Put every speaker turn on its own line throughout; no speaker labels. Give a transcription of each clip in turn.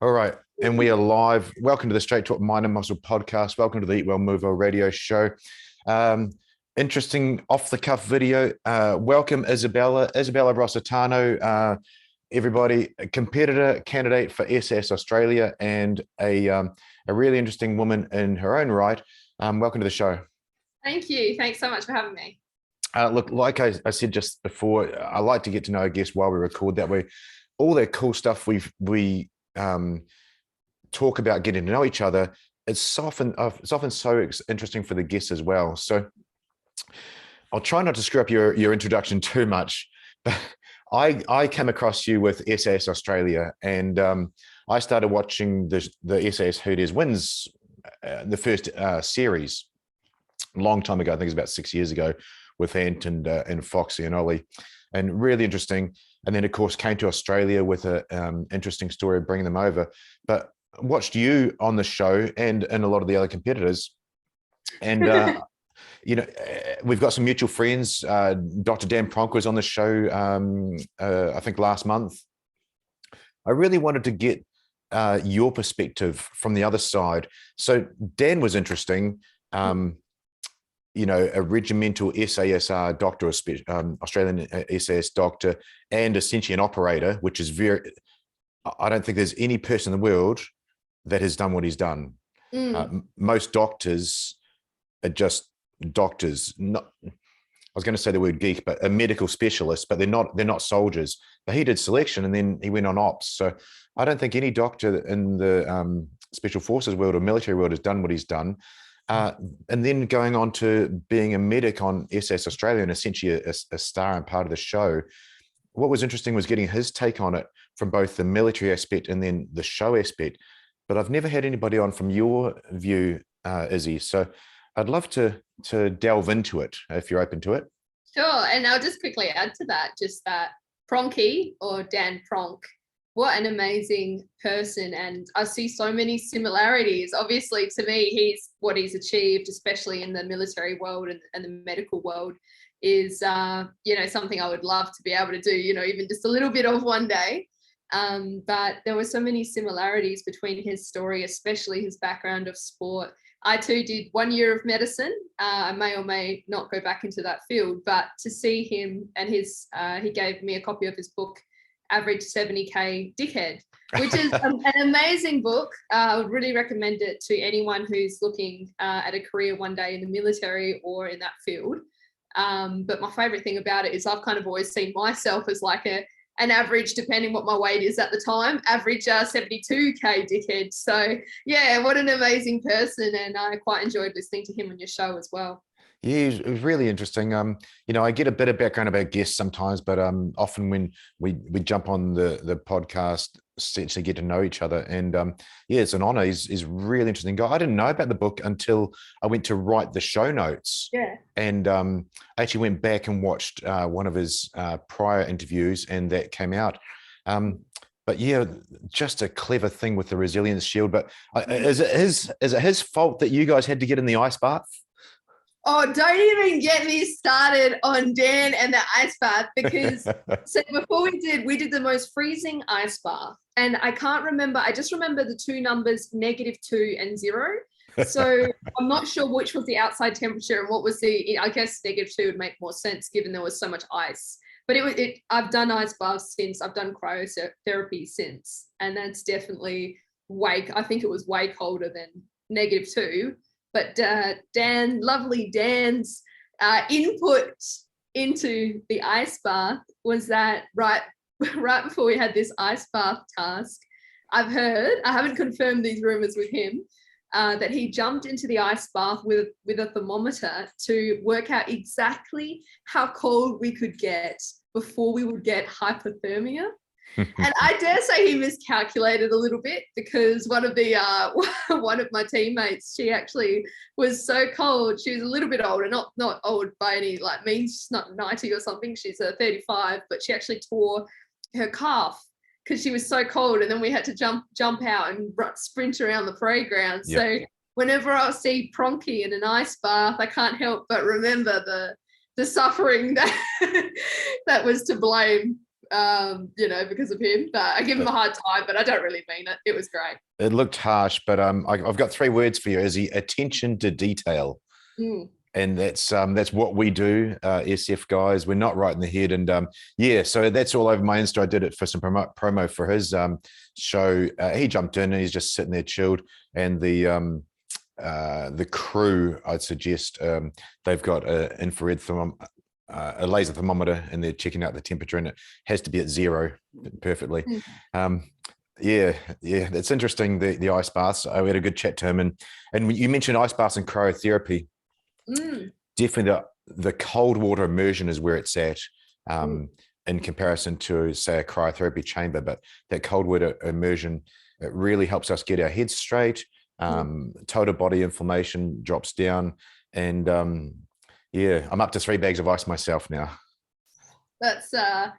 All right. And we are live. Welcome to the Straight Talk Mind and Muscle podcast. Welcome to the Eat Well Move Well radio show. Interesting off the cuff video. Welcome, Isabella Rositano, everybody, a competitor candidate for SAS Australia and a really interesting woman in her own right. Welcome to the show.
Thank you. Thanks so much for having me.
Look, like I said just before, I like to get to know a guest while we record. That way, all that cool stuff we talk about getting to know each other, it's often so interesting for the guests as well. So I'll try not to screw up your introduction too much, but I came across you with SAS Australia, and I started watching the SAS Who Dares Wins, the first series, a long time ago. I think it's about 6 years ago, with Ant and Foxy and Ollie, and really interesting. And then, of course, came to Australia with an interesting story of bringing them over. But watched you on the show and a lot of the other competitors. And, we've got some mutual friends. Dr. Dan Pronk was on the show, I think, last month. I really wanted to get your perspective from the other side. So Dan was interesting. A regimental SASR doctor, Australian SAS doctor, and essentially an operator, which is I don't think there's any person in the world that has done what he's done. Most doctors are just doctors. I was going to say the word geek, but a medical specialist, but they're not soldiers. But he did selection and then he went on ops. So I don't think any doctor in the special forces world or military world has done what he's done. And then going on to being a medic on SAS Australia and essentially a star and part of the show. What was interesting was getting his take on it from both the military aspect and then the show aspect. But I've never had anybody on from your view, Izzy. So I'd love to delve into it if you're open to it.
Sure. And I'll just quickly add to that, just that Pronky, or Dan Pronk, what an amazing person. And I see so many similarities. Obviously, to me, what he's achieved, especially in the military world and the medical world, is, something I would love to be able to do, even just a little bit of one day. But there were so many similarities between his story, especially his background of sport. I too did 1 year of medicine. I may or may not go back into that field, but to see him and he gave me a copy of his book, Average 70K Dickhead, which is an amazing book. I would really recommend it to anyone who's looking at a career one day in the military or in that field. But my favorite thing about it is I've kind of always seen myself as like an average, depending what my weight is at the time, average 72K dickhead. So yeah, what an amazing person. And I quite enjoyed listening to him on your show as well.
Yeah, it was really interesting. I get a bit of background about guests sometimes, but often when we jump on the podcast, essentially get to know each other. And it's an honor. He's a really interesting guy. I didn't know about the book until I went to write the show notes.
Yeah.
And I actually went back and watched one of his prior interviews, and that came out. But yeah, just a clever thing with the resilience shield. But is it his fault that you guys had to get in the ice bath?
Oh, don't even get me started on Dan and the ice bath, because so before we did the most freezing ice bath, and I can't remember. I just remember the two numbers, -2 and 0. So I'm not sure which was the outside temperature and what was I guess -2 would make more sense given there was so much ice. But I've done ice baths since, I've done cryotherapy since, and that's definitely I think it was way colder than -2. But lovely Dan's input into the ice bath was that right before we had this ice bath task, I haven't confirmed these rumors with him, that he jumped into the ice bath with a thermometer to work out exactly how cold we could get before we would get hypothermia. And I dare say he miscalculated a little bit, because one of my teammates, she actually was so cold. She was a little bit older, not old by any means. She's not 90 or something. She's 35, but she actually tore her calf because she was so cold. And then we had to jump out and sprint around the playground. Yep. So whenever I see Pronky in an ice bath, I can't help but remember the suffering that was to blame you know, because of him. But I give him a hard time, but I don't really mean it. It was great.
It looked harsh, but I've got 3 words for you, Izzy: attention to detail.
Mm.
And that's what we do, SF guys. We're not right in the head, and yeah. So that's all over my Insta. I did it for some promo for his show. He jumped in and he's just sitting there chilled. And the crew, I'd suggest, they've got a laser thermometer, and they're checking out the temperature, and it has to be at 0 perfectly. Yeah, that's interesting. The ice baths. We had a good chat to him, and you mentioned ice baths and cryotherapy. Definitely the cold water immersion is where it's at, in comparison to, say, a cryotherapy chamber. But that cold water immersion, it really helps us get our heads straight. Total body inflammation drops down, and yeah, I'm up to 3 bags of ice myself now.
That's a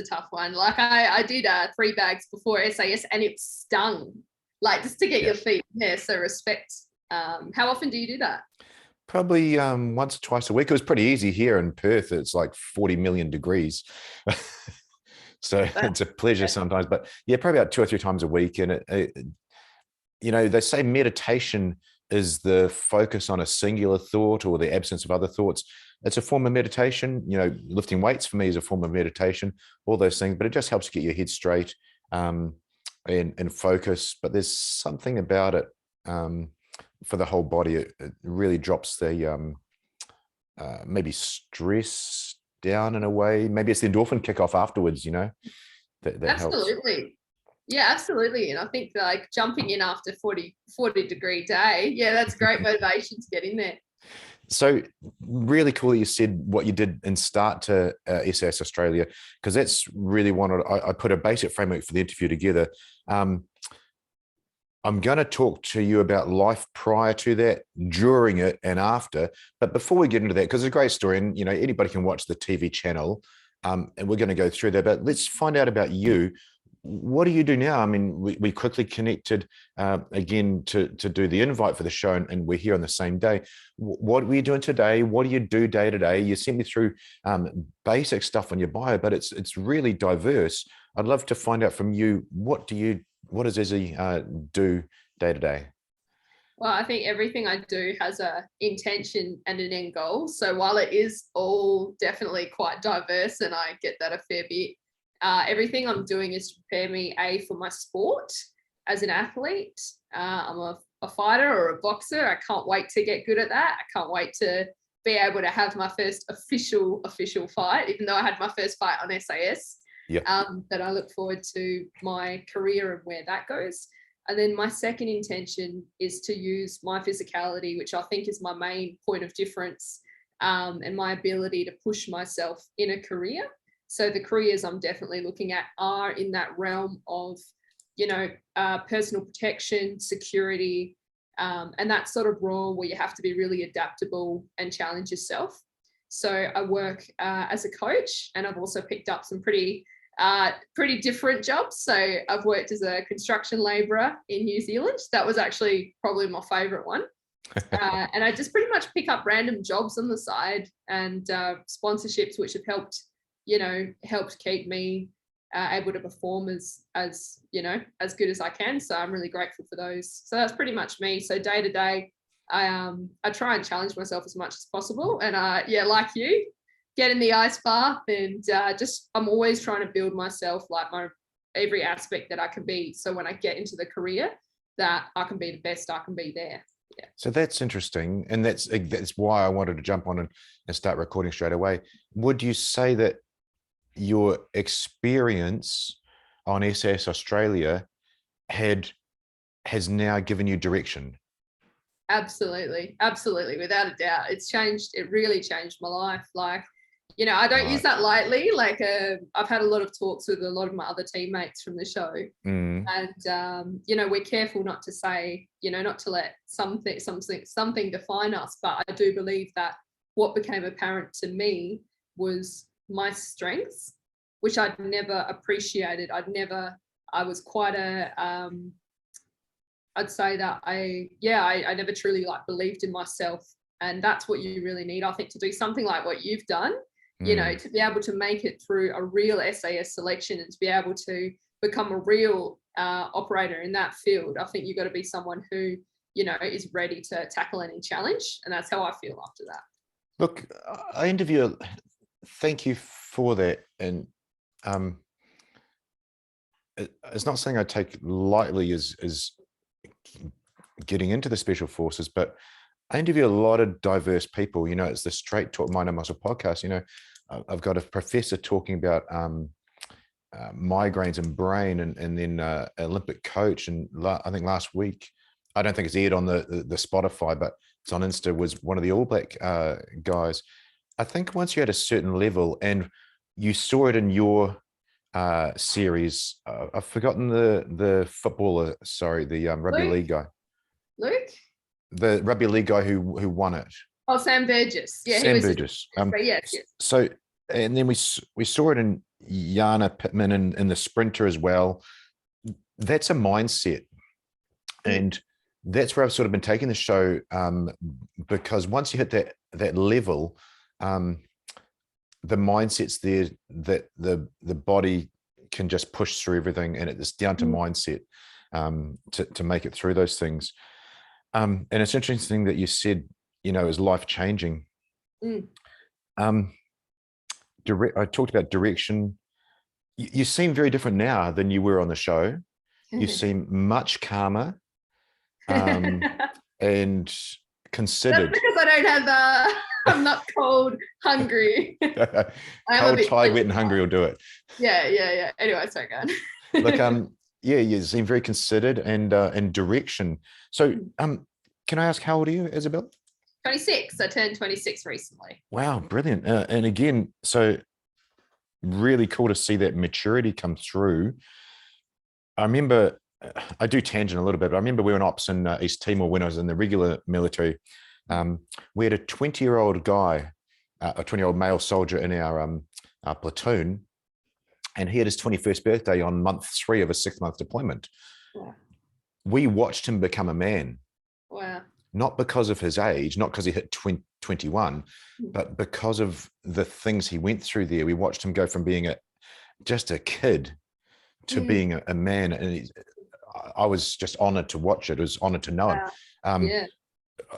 tough one. Like I did 3 bags before SAS, and it stung, like, just to get your feet in there. So respect. How often do you do that?
Probably once or twice a week. It was pretty easy here in Perth. It's like 40 million degrees. So it's a pleasure sometimes, but yeah, probably about 2 or 3 times a week. And you know, they say meditation is the focus on a singular thought or the absence of other thoughts. It's a form of meditation. You know, lifting weights for me is a form of meditation, all those things, but it just helps get your head straight and focus. But there's something about it for the whole body. It really drops the maybe stress down in a way. Maybe it's the endorphin kick off afterwards, you know, that
absolutely helps. Yeah, absolutely. And I think, like, jumping in after 40 degree day, yeah, that's great motivation to get in there.
So really cool that you said what you did in start to SAS Australia, because that's really I put a basic framework for the interview together. I'm going to talk to you about life prior to that, during it, and after. But before we get into that, because it's a great story, and you know, anybody can watch the TV channel, and we're going to go through that. But let's find out about you. What do you do now? I mean, we quickly connected again to do the invite for the show, and we're here on the same day. What were you doing today? What do you do day to day? You sent me through basic stuff on your bio, but it's really diverse. I'd love to find out from you, what does Izzy do day to day?
Well, I think everything I do has a intention and an end goal. So while it is all definitely quite diverse, and I get that a fair bit, everything I'm doing is to prepare me for my sport as an athlete. I'm a fighter or a boxer. I can't wait to get good at that. I can't wait to be able to have my first official fight, even though I had my first fight on SAS. But I look forward to my career and where that goes. And then my second intention is to use my physicality, which I think is my main point of difference, and my ability to push myself in a career. So the careers I'm definitely looking at are in that realm of, you know, personal protection, security, and that sort of role where you have to be really adaptable and challenge yourself. So I work as a coach, and I've also picked up some pretty different jobs. So I've worked as a construction labourer in New Zealand. That was actually probably my favourite one. And I just pretty much pick up random jobs on the side, and sponsorships, which have helped keep me able to perform as good as I can. So I'm really grateful for those. So that's pretty much me. So day to day, I try and challenge myself as much as possible. And like you, get in the ice bath, and I'm always trying to build myself, like, my every aspect that I can be. So when I get into the career, that I can be the best I can be there. Yeah.
So that's interesting. And that's why I wanted to jump on and start recording straight away. Would you say that your experience on SAS Australia has now given you direction?
Absolutely, without a doubt. It really changed my life. Like, you know, I don't use that lightly. Like, I've had a lot of talks with a lot of my other teammates from the show, and you know, we're careful not to say, you know, not to let something define us. But I do believe that what became apparent to me was my strengths, which I'd never appreciated. I was quite I'd say that I never truly, like, believed in myself. And that's what you really need, I think, to do something like what you've done, you know, to be able to make it through a real SAS selection and to be able to become a real operator in that field, I think you've got to be someone who, you know, is ready to tackle any challenge. And that's how I feel after that.
Look, I interview, thank you for that. And it's not something I take lightly as getting into the special forces, but I interview a lot of diverse people. You know, it's the Straight Talk Mind and Muscle podcast. You know, I've got a professor talking about migraines and brain, and then Olympic coach. And I think last week, I don't think it's aired on the Spotify, but it's on Insta, was one of the All Black guys. I think once you're at a certain level, and you saw it in your series, I've forgotten the footballer, sorry, the rugby league guy.
Luke?
The rugby league guy who won it.
Oh, Sam Burgess. Yeah,
Sam Burgess.
Yes.
So, and then we saw it in Yana Pittman and in the sprinter as well. That's a mindset. And that's where I've sort of been taking the show, because once you hit that level, the mindset's there, that the body can just push through everything, and it's down to mindset to make it through those things. And it's interesting that you said, you know, is life changing. I talked about direction. You seem very different now than you were on the show. You seem much calmer and considered.
That's because I don't have I'm not cold, hungry.
Cold, tired, wet, and hungry will do it.
Yeah. Anyway, sorry, go on.
Look, yeah, you seem very considered and direction. So, can I ask, how old are you, Isabella?
26. I turned 26 recently.
Wow, brilliant. And again, so really cool to see that maturity come through. I remember, I do tangent a little bit, but I remember we were in ops in East Timor when I was in the regular military. We had a 20-year-old guy, a 20-year-old male soldier in our platoon, and he had his 21st birthday on month 3 of a 6-month deployment.
Wow.
We watched him become a man.
Wow.
Not because of his age, not because he hit 21, but because of the things he went through there. We watched him go from being just a kid to being a man. And I was just honored to watch it. I was honored to know him.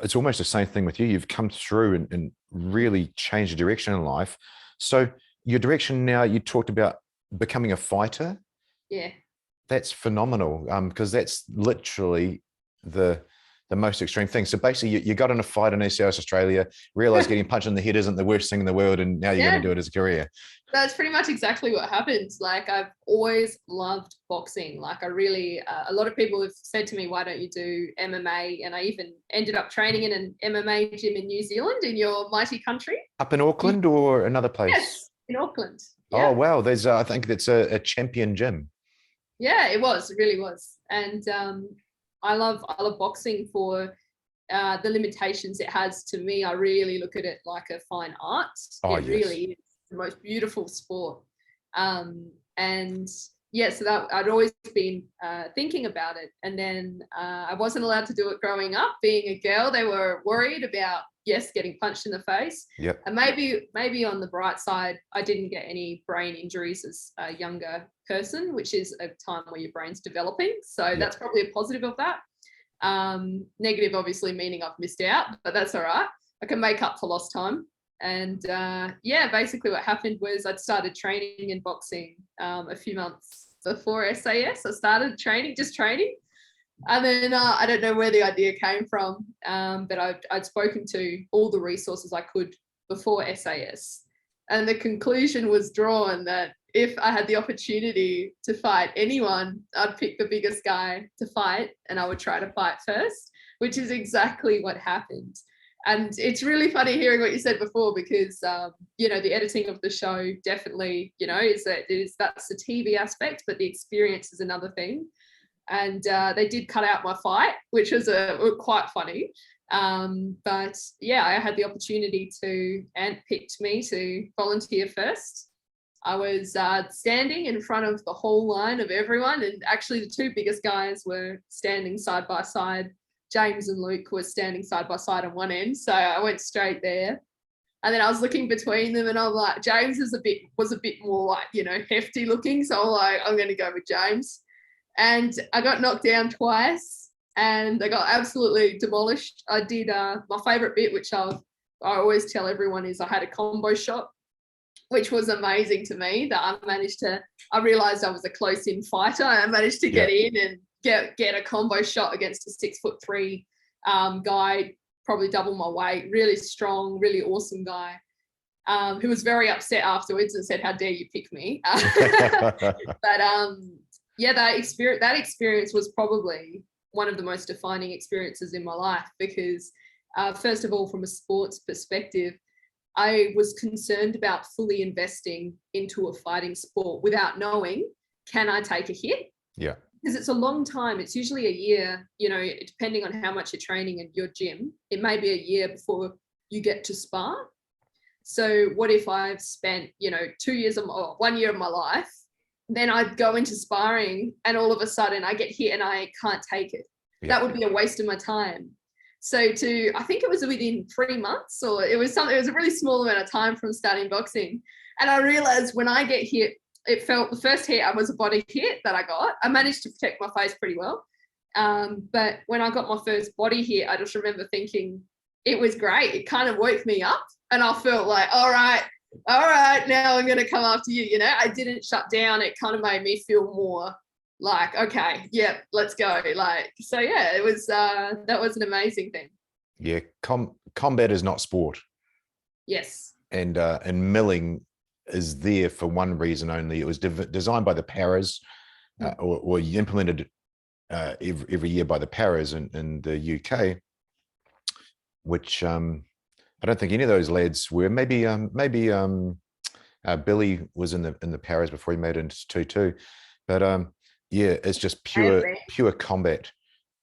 It's almost the same thing with you. You've come through and really changed your direction in life. So your direction now, you talked about becoming a fighter.
Yeah.
That's phenomenal, because that's literally the most extreme thing. So basically you got in a fight in SAS Australia, realized getting punched in the head isn't the worst thing in the world, and now you're going to do it as a career.
That's pretty much exactly what happened. Like, I've always loved boxing. Like, I really, a lot of people have said to me, why don't you do MMA? And I even ended up training in an MMA gym in New Zealand, in your mighty country. Up
in Auckland or another place?
Yes, in Auckland.
Yeah. Oh, wow. There's, I think that's a champion gym.
Yeah, it really was. And I love boxing for the limitations it has. To me, I really look at it like a fine art. It really is the most beautiful sport. And yeah, so that I'd always been thinking about it. And then I wasn't allowed to do it growing up. Being a girl, they were worried about, getting punched in the face.
Yep.
And maybe on the bright side, I didn't get any brain injuries as a younger person, which is a time where your brain's developing. So that's probably a positive of that. Negative, obviously, meaning I've missed out, but that's all right. I can make up for lost time. And basically what happened was I'd started training in boxing a few months before SAS. I started training. And then I don't know where the idea came from, but I'd spoken to all the resources I could before SAS. And the conclusion was drawn that if I had the opportunity to fight anyone, I'd pick the biggest guy to fight, and I would try to fight first, which is exactly what happened. And it's really funny hearing what you said before, because, the editing of the show definitely, that's the TV aspect, but the experience is another thing. And they did cut out my fight, which was quite funny. But yeah, I had the opportunity and picked me to volunteer first. I was standing in front of the whole line of everyone, and actually the two biggest guys were standing side by side. James and Luke were standing side by side on one end, so I went straight there. And then I was looking between them, and I'm like, James was a bit more like, you know, hefty looking. So I'm like, I'm going to go with James. And I got knocked down twice, and I got absolutely demolished. I did my favorite bit, which I always tell everyone, is I had a combo shot, which was amazing to me. That I realized I was a close-in fighter. I managed to get in and get a combo shot against a 6'3" guy, probably double my weight, really strong, really awesome guy, who was very upset afterwards and said, "How dare you pick me?" But yeah, that experience was probably one of the most defining experiences in my life, because first of all, from a sports perspective, I was concerned about fully investing into a fighting sport without knowing, can I take a hit?
Yeah.
Because it's a long time. It's usually a year, you know, depending on how much you're training in your gym, it may be a year before you get to spar. So what if I've spent, you know, 2 years or 1 year of my life, then I'd go into sparring and all of a sudden I get hit and I can't take it. Yeah. That would be a waste of my time. So I think it was within 3 months, or it was a really small amount of time from starting boxing. And I realized when I get hit, the first hit, I was a body hit that I got. I managed to protect my face pretty well. But when I got my first body hit, I just remember thinking it was great. It kind of woke me up, and I felt like, all right, now I'm going to come after you. You know, I didn't shut down. It kind of made me feel more like, okay, yeah, let's go. Like, so yeah, it was, that was an amazing thing.
Yeah. Combat is not sport.
Yes.
And milling is there for one reason only. It was designed by the paras, or implemented every year by the paras in the UK, which I don't think any of those lads were. Maybe Billy was in the paras before he made it into 2-2, but yeah, it's just pure combat.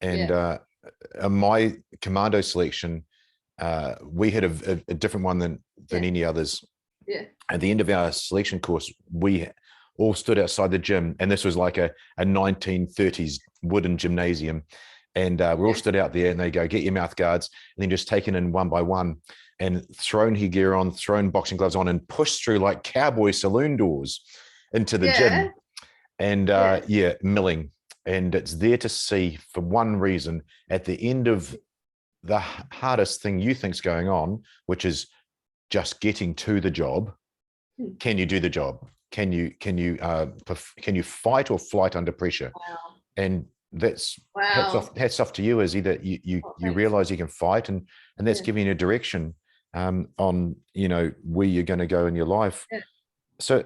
And my Commando Selection, we had a different one than any others.
Yeah.
At the end of our selection course, we all stood outside the gym, and this was like a 1930s wooden gymnasium. And we all stood out there, and they go, get your mouth guards, and then just taken in one by one and thrown headgear on, thrown boxing gloves on, and pushed through like cowboy saloon doors into the gym. And milling. And it's there to see for one reason: at the end of the hardest thing you think's going on, which is just getting to the job, can you do the job? Can you fight or flight under pressure?
Wow.
And that's hats off to you, Izzy, that you realize you can fight, and that's giving you a direction on, you know, where you're going to go in your life. So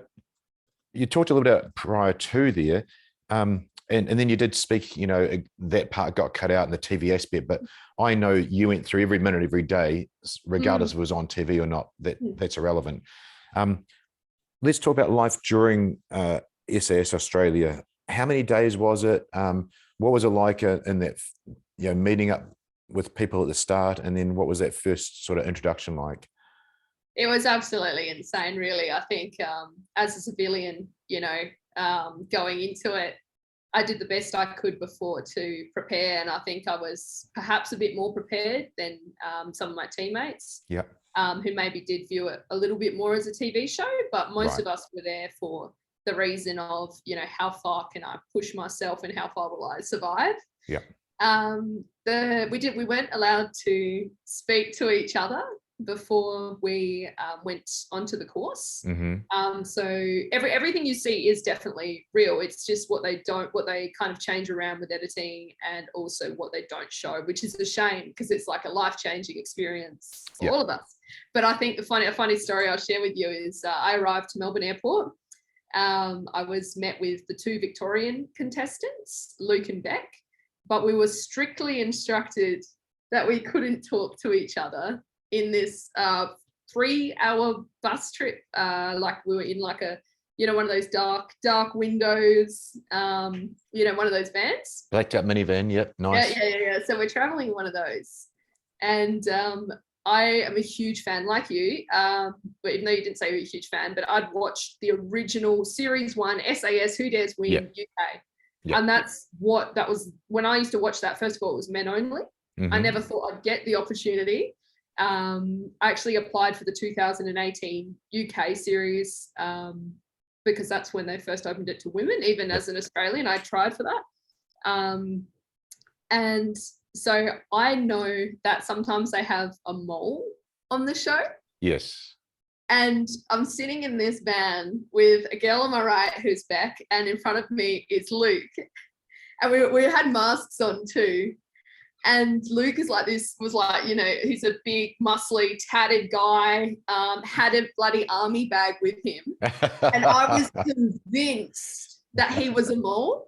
you talked a little bit prior to there, and then you did speak, you know, that part got cut out in the TV aspect, but I know you went through every minute, every day, regardless if it was on TV or not. That's irrelevant. Let's talk about life during SAS Australia. How many days was it? What was it like in that, you know, meeting up with people at the start, and then what was that first sort of introduction like?
It was absolutely insane, really. I think as a civilian, you know, going into it, I did the best I could before to prepare, and I think I was perhaps a bit more prepared than some of my teammates, who maybe did view it a little bit more as a TV show, but most of us were there for the reason of, you know, how far can I push myself and how far will I survive? Yeah. We weren't allowed to speak to each other before we went onto the course. So everything you see is definitely real. It's just what they kind of change around with editing, and also what they don't show, which is a shame, because it's like a life-changing experience for all of us. But I think a funny story I'll share with you is I arrived to Melbourne Airport. I was met with the 2 Victorian contestants, Luke and Beck, but we were strictly instructed that we couldn't talk to each other in this 3-hour bus trip. Like we were in like a, you know, one of those dark windows, you know, one of those vans.
Blacked out minivan, yep, nice.
Yeah. So we're traveling in one of those. And I am a huge fan, like you, but even though you didn't say you're a huge fan, but I'd watched the original Series 1 SAS Who Dares Win UK. And that was when I used to watch that. First of all, it was men only. I never thought I'd get the opportunity. I actually applied for the 2018 UK series because that's when they first opened it to women. Even as an Australian, I tried for that. And so I know that sometimes they have a mole on the show.
Yes.
And I'm sitting in this van with a girl on my right who's Beck, and in front of me is Luke. And we had masks on too. And Luke is like this, was like, you know, he's a big, muscly, tatted guy, had a bloody army bag with him. And I was convinced that he was a mole.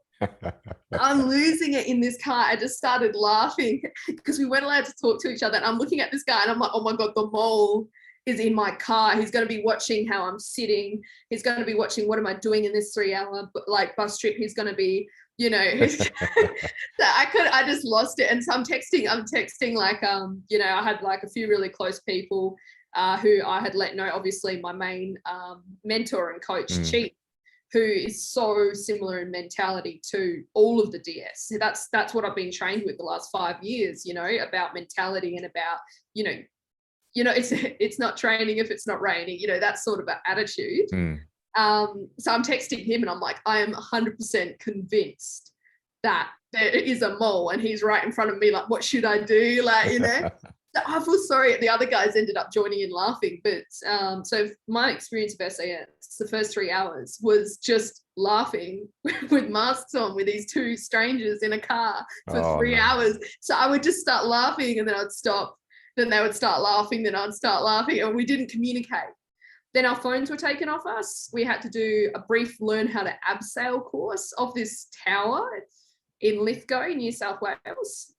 I'm losing it in this car. I just started laughing because we weren't allowed to talk to each other. And I'm looking at this guy and I'm like, oh my God, the mole is in my car. He's going to be watching how I'm sitting. He's going to be watching what am I doing in this 3-hour like bus trip. He's going to be, you know, so I just lost it. And so I'm texting like, you know, I had like a few really close people who I had let know, obviously my main mentor and coach, Chief, who is so similar in mentality to all of the DS. So that's what I've been trained with the last 5 years, you know, about mentality and about, you know, it's not training if it's not raining, you know, that sort of attitude. So I'm texting him and I'm like, I am 100% convinced that there is a mole and he's right in front of me. Like, what should I do? Like, you know, so I feel sorry. The other guys ended up joining in laughing. But so my experience of SAS, the first 3 hours was just laughing with masks on with these two strangers in a car for 3 hours. So I would just start laughing and then I'd stop. Then they would start laughing, then I'd start laughing, and we didn't communicate. Then our phones were taken off us. We had to do a brief learn how to abseil course of this tower in Lithgow, New South Wales.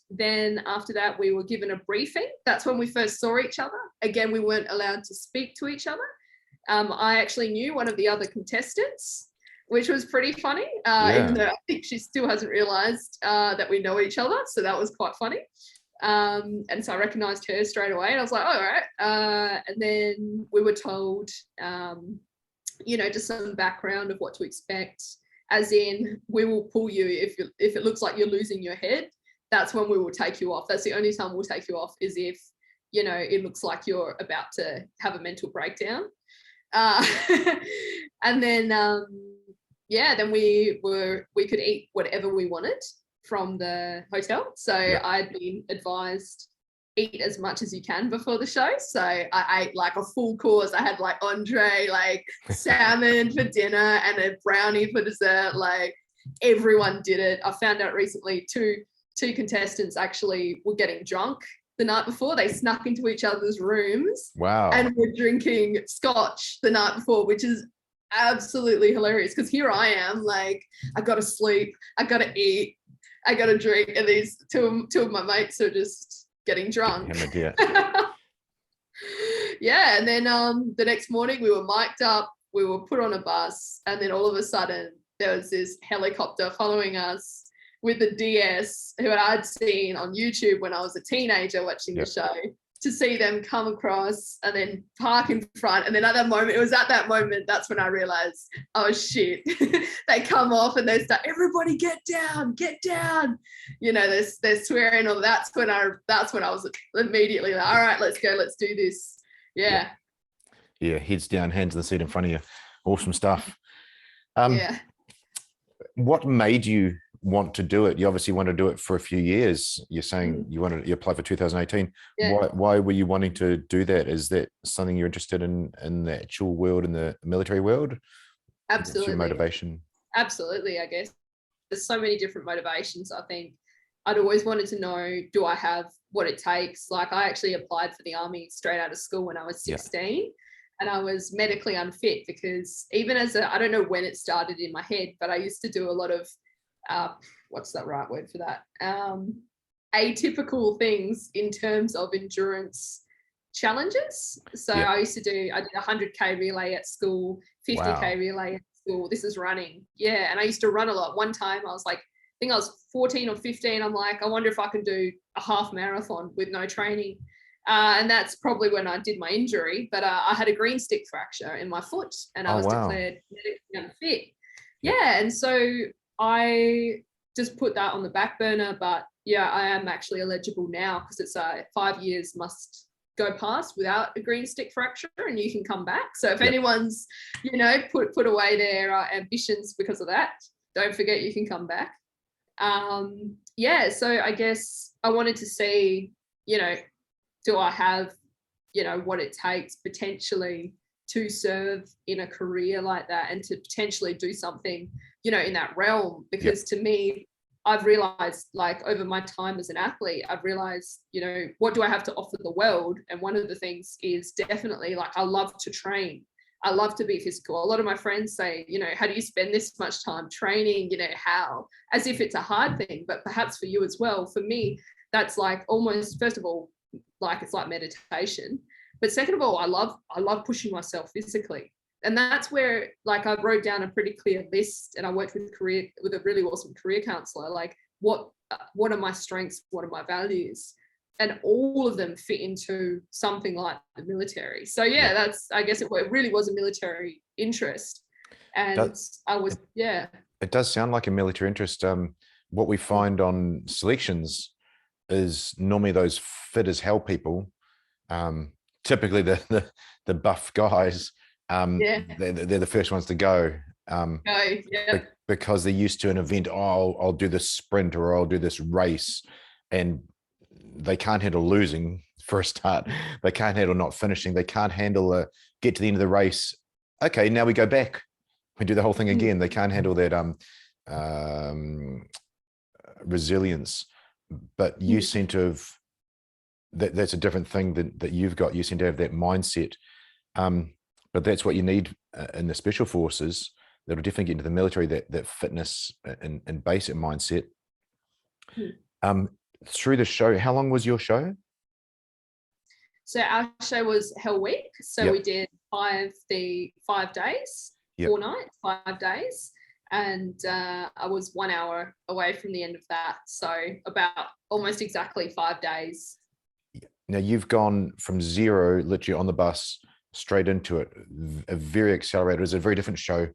Then after that, we were given a briefing. That's when we first saw each other. Again, we weren't allowed to speak to each other. I actually knew one of the other contestants, which was pretty funny, even though I think she still hasn't realised that we know each other. So that was quite funny. And so I recognized her straight away and I was like, oh, all right. And then we were told, you know, just some background of what to expect, as in we will pull you if it looks like you're losing your head. That's when we will take you off. That's the only time we'll take you off, is if, you know, it looks like you're about to have a mental breakdown. And then, then we could eat whatever we wanted from the hotel. So I'd been advised, eat as much as you can before the show. So I ate like a full course. I had like entree, like salmon for dinner and a brownie for dessert. Like everyone did it. I found out recently two contestants actually were getting drunk the night before. They snuck into each other's rooms.
Wow.
And were drinking scotch the night before, which is absolutely hilarious because here I am, like, I got to sleep, I got to eat, I got to drink, and these two of my mates are just getting drunk. Yeah, and then the next morning we were mic'd up, we were put on a bus, and then all of a sudden there was this helicopter following us with the DS, who I'd seen on YouTube when I was a teenager watching the show, to see them come across and then park in front. And then at that moment, it was at that moment, that's when I realized, oh shit, they come off and they start, everybody get down. You know, they're swearing, or that's when I was immediately like, all right, let's go, let's do this. Yeah,
heads down, hands in the seat in front of you. Awesome stuff. What made you want to do it? You obviously want to do it for a few years. You're saying you applied for 2018. Why were you wanting to do that? Is that something you're interested in the actual world, in the military world?
Absolutely.
What's your motivation?
Absolutely, I guess. There's so many different motivations. I think I'd always wanted to know, do I have what it takes? Like, I actually applied for the Army straight out of school when I was 16. And I was medically unfit because even I don't know when it started in my head, but I used to do a lot of what's that right word for that? Atypical things in terms of endurance challenges. So I did a 100K relay at school, 50K relay at school. This is running. Yeah. And I used to run a lot. One time I was like, I think I was 14 or 15. I'm like, I wonder if I can do a half marathon with no training. And that's probably when I did my injury, but I had a green stick fracture in my foot and I was declared medically unfit. Yeah. And so I just put that on the back burner, but yeah, I am actually eligible now because it's 5 years must go past without a green stick fracture and you can come back. So if anyone's, you know, put away their ambitions because of that, don't forget you can come back. Yeah, so I guess I wanted to see, you know, do I have, you know, what it takes potentially to serve in a career like that and to potentially do something, you know, in that realm? Because to me, I've realized, like, over my time as an athlete, I've realized, you know, what do I have to offer the world? And one of the things is definitely, like, I love to train. I love to be physical. A lot of my friends say, you know, how do you spend this much time training? You know, how? As if it's a hard thing, but perhaps for you as well. For me, that's like almost, first of all, like it's like meditation. But second of all, I love pushing myself physically. And that's where, like, I wrote down a pretty clear list, and I worked with a really awesome career counselor. Like, what are my strengths? What are my values? And all of them fit into something like the military. So yeah, that's, I guess it really was a military interest. And
It does sound like a military interest. What we find on selections is normally those fit as hell people, typically the buff guys. They're the first ones to go, because they're used to an event. Oh, I'll do this sprint or I'll do this race, and they can't handle losing for a start. They can't handle not finishing. They can't handle get to the end of the race. Okay, now we go back. We do the whole thing again. They can't handle that resilience. But you seem to have that's a different thing that you've got. You seem to have that mindset. But that's what you need in the special forces. That'll definitely get into the military, that fitness and basic mindset. Through the show, how long was your show?
So our show was Hell Week. So we did 5 days, 4 nights, 5 days. And I was 1 hour away from the end of that. So about almost exactly 5 days.
Now you've gone from zero, literally on the bus, straight into it, a very accelerated. It was a very different show.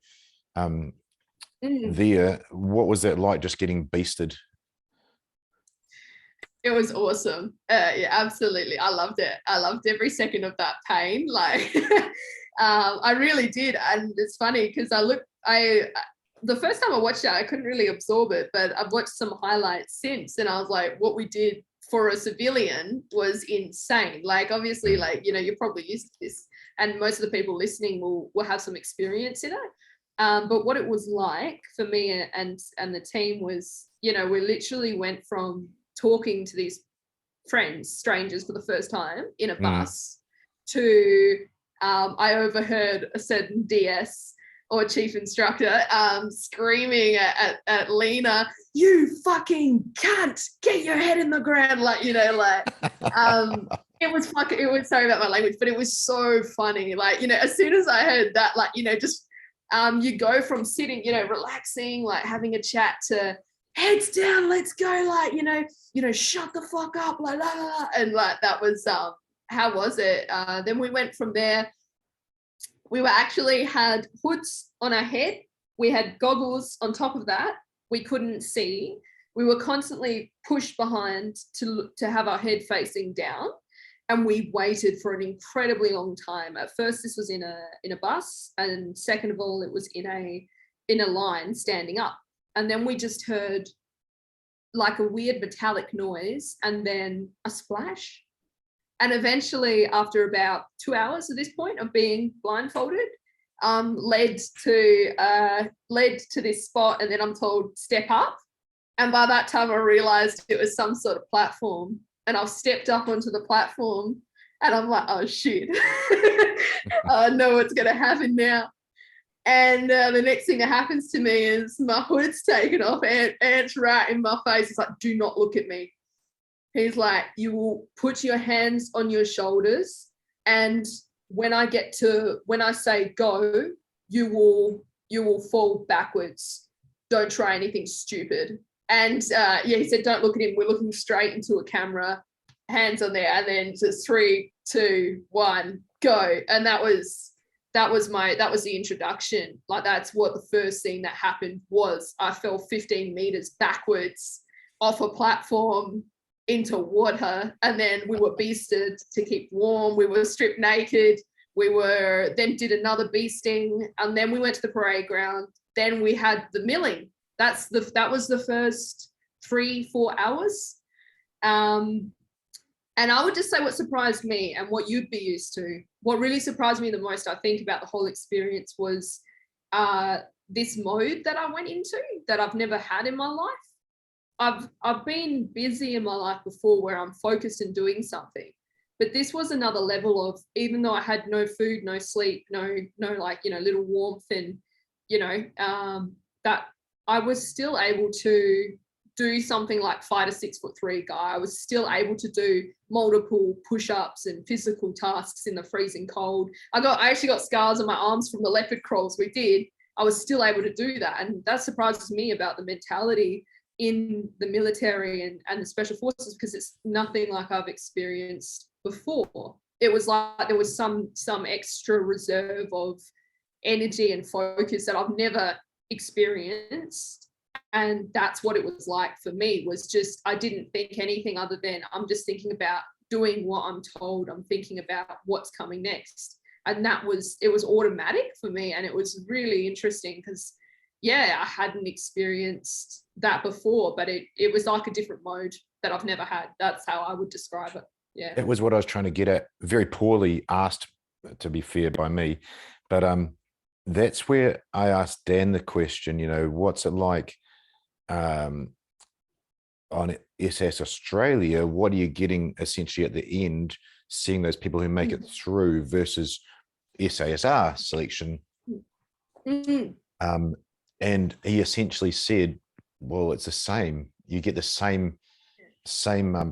There, what was that like, just getting beasted?
It was awesome. Yeah, absolutely. I loved it. I loved every second of that pain. Like, I really did. And it's funny because the first time I watched it, I couldn't really absorb it, but I've watched some highlights since, and I was like, what we did for a civilian was insane. Like, obviously, like, you know, you're probably used to this, and most of the people listening will have some experience in it. But what it was like for me and the team was, you know, we literally went from talking to these strangers for the first time in a bus to I overheard a certain DS or chief instructor screaming at Lena, "You fucking cunt, get your head in the ground," like, you know, like it was sorry about my language, but it was so funny. Like, you know, as soon as I heard that, like, you know, just you go from sitting, you know, relaxing, like having a chat, to heads down, let's go, like, you know, shut the fuck up, like, la, la, la. And like, that was how was it? Then we went from there. We were actually had hoods on our head. We had goggles on top of that. We couldn't see. We were constantly pushed behind to have our head facing down. And we waited for an incredibly long time. At first, this was in a bus. And second of all, it was in a line standing up. And then we just heard like a weird metallic noise and then a splash. And eventually, after about 2 hours at this point of being blindfolded, led to this spot, and then I'm told, step up. And by that time, I realized it was some sort of platform. And I've stepped up onto the platform, and I'm like, oh shit, I know what's going to happen now. And the next thing that happens to me is my hood's taken off, and Ant's right in my face. He's like, do not look at me. He's like, you will put your hands on your shoulders, and when I say go, you will fall backwards. Don't try anything stupid. And he said, don't look at him. We're looking straight into a camera, hands on there, and then just 3, 2, 1, go. And that was the introduction. Like, that's what the first thing that happened was. I fell 15 meters backwards off a platform into water, and then we were beasted to keep warm. We were stripped naked. We were then did another beasting, and then we went to the parade ground. Then we had the milling. That was the first 3-4 hours. And I would just say what surprised me and what you'd be used to. What really surprised me the most, I think, about the whole experience was this mode that I went into that I've never had in my life. I've been busy in my life before where I'm focused and doing something, but this was another level of, even though I had no food, no sleep, no like, little warmth, and that I was still able to do something like fight a 6'3" guy. I was still able to do multiple push-ups and physical tasks in the freezing cold. I actually got scars on my arms from the leopard crawls we did. I was still able to do that. And that surprises me about the mentality in the military and the special forces, because it's nothing like I've experienced before. It was like there was some extra reserve of energy and focus that I've never experienced. And that's what it was like for me, was just, I didn't think anything other than I'm just thinking about doing what I'm told. I'm thinking about what's coming next. And it was automatic for me. And it was really interesting because, I hadn't experienced that before, but it was like a different mode that I've never had. That's how I would describe it. Yeah.
It was what I was trying to get at. Very poorly asked, to be fair, by me. But that's where I asked Dan the question, what's it like on SAS Australia? What are you getting essentially at the end, seeing those people who make it through versus SASR selection? And he essentially said, well, it's the same. You get the same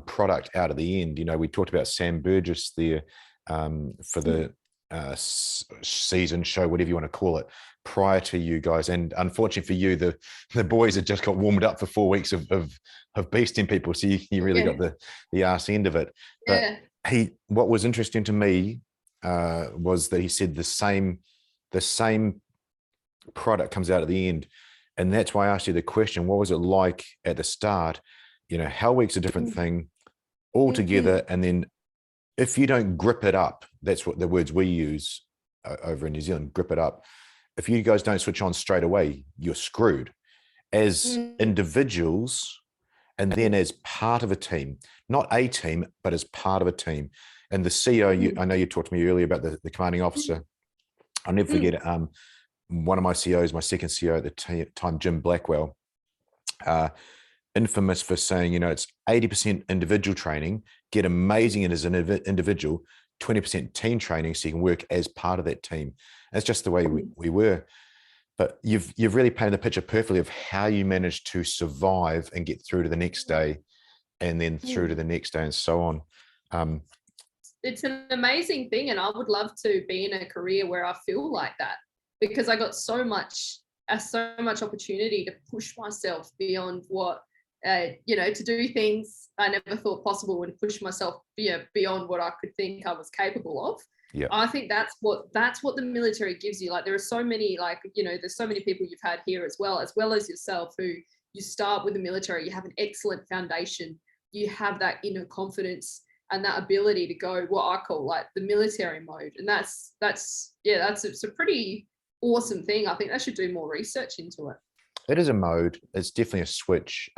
product out of the end. We talked about Sam Burgess there for the season show, whatever you want to call it, prior to you guys. And unfortunately for you, the boys had just got warmed up for 4 weeks of beasting people, so you really got the arse end of it. But what was interesting to me was that he said the same product comes out at the end. And that's why I asked you the question, what was it like at the start? Hell Week's a different thing altogether. And then if you don't grip it up, that's what the words we use over in New Zealand, grip it up. If you guys don't switch on straight away, you're screwed as individuals, and then as part of a team, not a team, but as part of a team. And the CEO, I know you talked to me earlier about the commanding officer. I'll never forget it. One of my COs, my second CO at the time, Jim Blackwell, infamous for saying, it's 80% individual training, get amazing as an individual, 20% team training so you can work as part of that team. That's just the way we were. But you've really painted the picture perfectly of how you managed to survive and get through to the next day, and then through to the next day, and so on.
It's an amazing thing, and I would love to be in a career where I feel like that, because I got so much opportunity to push myself beyond what to do things I never thought possible, and push myself beyond what I could think I was capable of. Yeah, I think that's what the military gives you. Like, there are so many, there's so many people you've had here as well as yourself, who you start with the military, you have an excellent foundation, you have that inner confidence and that ability to go what I call like the military mode. And that's a pretty awesome thing. I think they should do more research into it.
It is a mode. It's definitely a switch.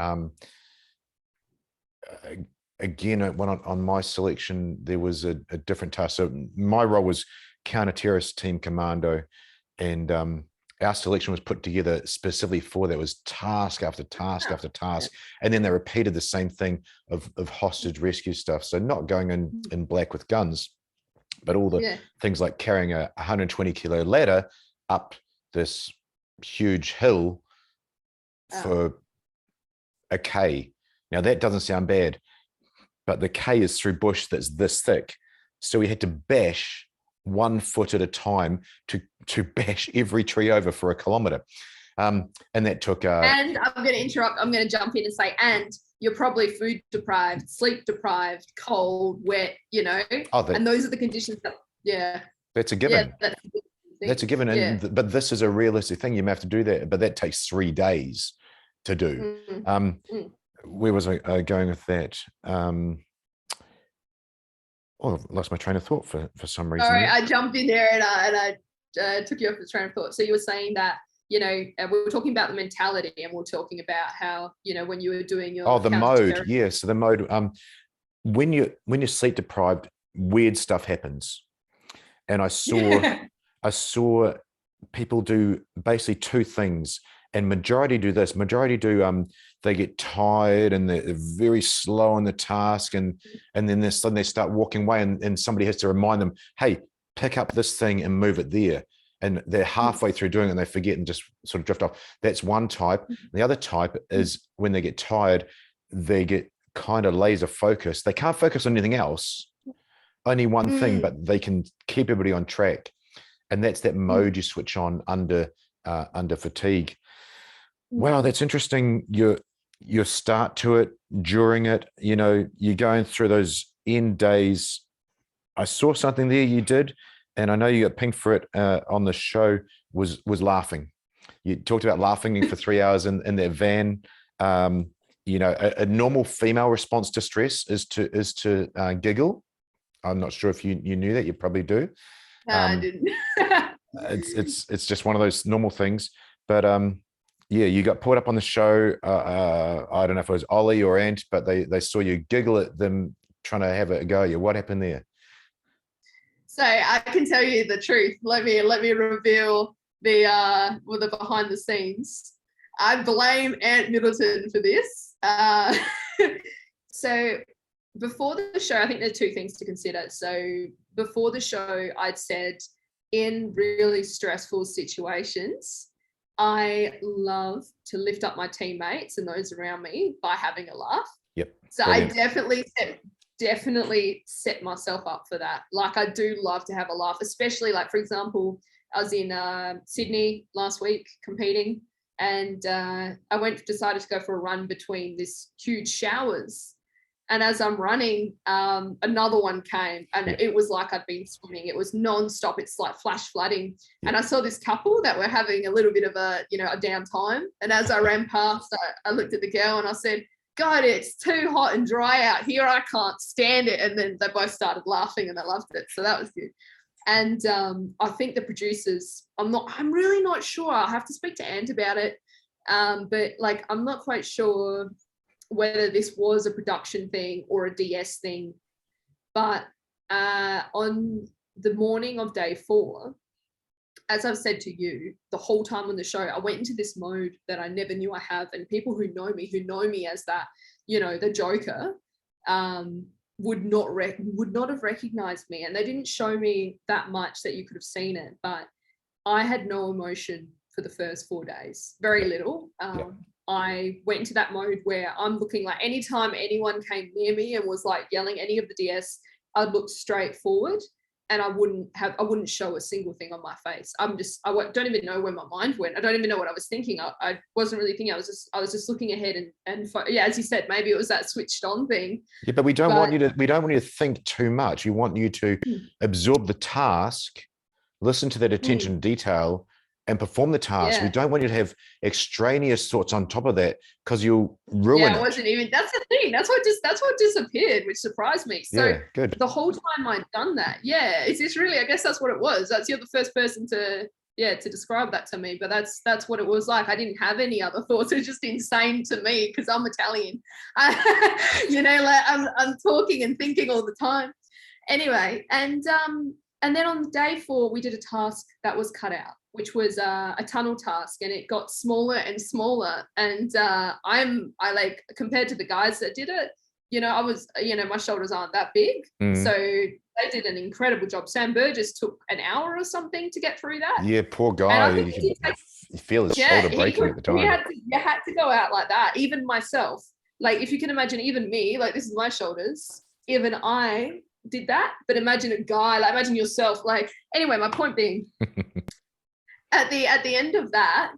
Again, on my selection, there was a different task. So my role was counter-terrorist team commando, and our selection was put together specifically for that. It was task after task after task, and then they repeated the same thing of hostage rescue stuff. So not going in black with guns, but all the things like carrying a 120-kilo ladder up this huge hill for a K. Now that doesn't sound bad, but the K is through bush that's this thick. So we had to bash 1 foot at a time to bash every tree over for a kilometer. And that took...
and I'm going to interrupt. I'm going to jump in and say, and you're probably food deprived, sleep deprived, cold, wet, and those are the conditions that,
That's a given.
Yeah,
that's a given. And, but this is a realistic thing. You may have to do that, but that takes 3 days to do. where was I going with that? Oh, I've lost my train of thought for some reason.
Sorry, I jumped in there and I took you off the train of thought. So you were saying that, we were talking about the mentality, and we were talking about how, when you were doing your
the mode. Yeah. So the mode, when you're sleep deprived, weird stuff happens. And I saw people do basically two things, and majority do this. Majority do they get tired and they're very slow on the task, and then they start walking away, and somebody has to remind them, hey, pick up this thing and move it there. And they're halfway through doing it and they forget and just sort of drift off. That's one type. The other type is when they get tired, they get kind of laser focused. They can't focus on anything else, only one thing, but they can keep everybody on track. And that's that mode you switch on under fatigue. Wow, that's interesting. Your start to it, during it, you're going through those end days. I saw something there you did, and I know you got pinged for it on the show, was laughing. You talked about laughing for 3 hours in their van. A normal female response to stress is to giggle. I'm not sure if you knew that. You probably do.
No, I didn't.
it's just one of those normal things. But yeah, you got pulled up on the show. I don't know if it was Ollie or Ant, but they saw you giggle at them trying to have a go at you. What happened there?
So I can tell you the truth. Let me reveal the behind the scenes. I blame Ant Middleton for this. So before the show, I think there's two things to consider. So before the show, I'd said, in really stressful situations, I love to lift up my teammates and those around me by having a laugh.
Yep.
So
Brilliant.
I definitely set myself up for that. Like, I do love to have a laugh, especially, like, for example, I was in Sydney last week competing, and I decided to go for a run between this huge showers. And as I'm running, another one came, and it was like I'd been swimming. It was nonstop. It's like flash flooding. Yeah. And I saw this couple that were having a little bit of a down time. And as I ran past, I looked at the girl and I said, God, it's too hot and dry out here. I can't stand it. And then they both started laughing and they loved it. So that was good. And I think the producers, I'm really not sure. I'll have to speak to Ant about it. But like, I'm not quite sure whether this was a production thing or a DS thing. But on the morning of day 4, as I've said to you, the whole time on the show, I went into this mode that I never knew I have. And people who know me as that, the Joker, would not have recognized me. And they didn't show me that much that you could have seen it. But I had no emotion for the first 4 days, very little. I went into that mode where I'm looking, like, anytime anyone came near me and was like yelling any of the DS, I'd look straight forward. And I wouldn't show a single thing on my face. I don't even know where my mind went. I don't even know what I was thinking. I wasn't really thinking. I was just looking ahead and as you said, maybe it was that switched on thing.
Yeah, but we don't want you to think too much. We want you to absorb the task, listen to that attention to detail, and perform the task. We don't want you to have extraneous thoughts on top of that, because you'll ruin it.
It wasn't even, that's the thing. That's what disappeared, which surprised me. So
good.
The whole time I'd done that. It's really, I guess that's what it was. You're the first person to describe that to me, but that's what it was like. I didn't have any other thoughts. It was just insane to me because I'm Italian. I'm talking and thinking all the time. Anyway, and then on day 4, we did a task that was cut out, which was a tunnel task, and it got smaller and smaller. And I like, compared to the guys that did it, I was, my shoulders aren't that big. So they did an incredible job. Sam Burgess took an hour or something to get through that.
Yeah, poor guy. You feel his shoulder breaking at the time.
You had to go out like that. Even myself, like, if you can imagine, even me, like, this is my shoulders, even I did that. But imagine a guy, like, imagine yourself. Like, anyway, my point being, at the end of that,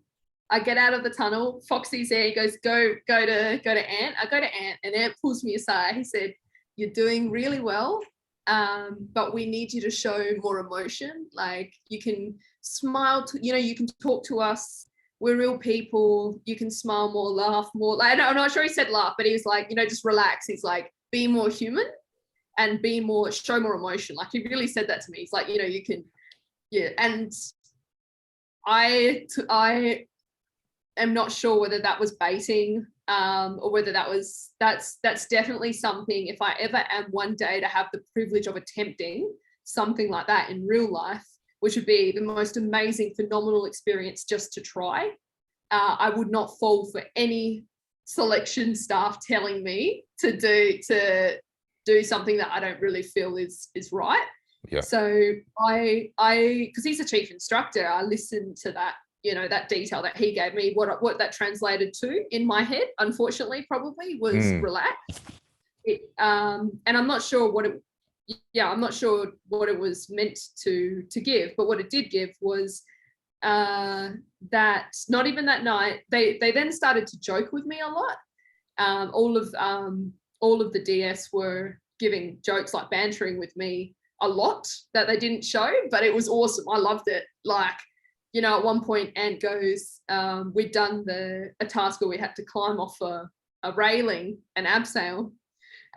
I get out of the tunnel. Foxy's there. He goes, go to Ant. I go to Ant, and Ant pulls me aside. He said, "You're doing really well, but we need you to show more emotion. Like, you can smile, you can talk to us, we're real people. You can smile more, laugh more. Like, I'm not sure he said laugh, but he was like, just relax. He's like, be more human and show more emotion. Like, he really said that to me. He's like, you can, yeah. And I am not sure whether that was baiting, or whether that's definitely something, if I ever am one day to have the privilege of attempting something like that in real life, which would be the most amazing, phenomenal experience just to try. I would not fall for any selection staff telling me to do something that I don't really feel is right.
Yeah.
So I because he's a chief instructor, I listened to that, that detail that he gave me. What that translated to in my head, unfortunately, probably was relax. And I'm not sure what it. Yeah, I'm not sure what it was meant to give, but what it did give was that not even that night, they then started to joke with me a lot. All of the DS were giving jokes, like bantering with me a lot that they didn't show, but it was awesome. I loved it. Like, at one point, Ant goes, we'd done a task where we had to climb off a railing, an abseil.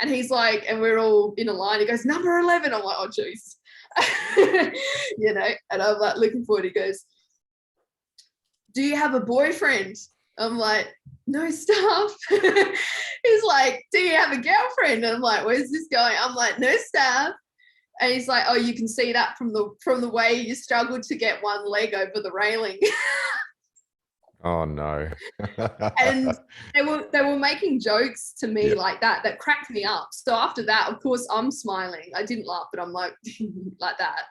And he's like, and we're all in a line. He goes, number 11. I'm like, oh, jeez. And I'm like looking forward. He goes, do you have a boyfriend? I'm like, no, staff. He's like, do you have a girlfriend? And I'm like, where's this going? I'm like, no, staff. And he's like, oh, you can see that from the way you struggled to get one leg over the railing.
Oh no.
And they were making jokes to me like that cracked me up. So after that, of course, I'm smiling. I didn't laugh, but I'm like like that.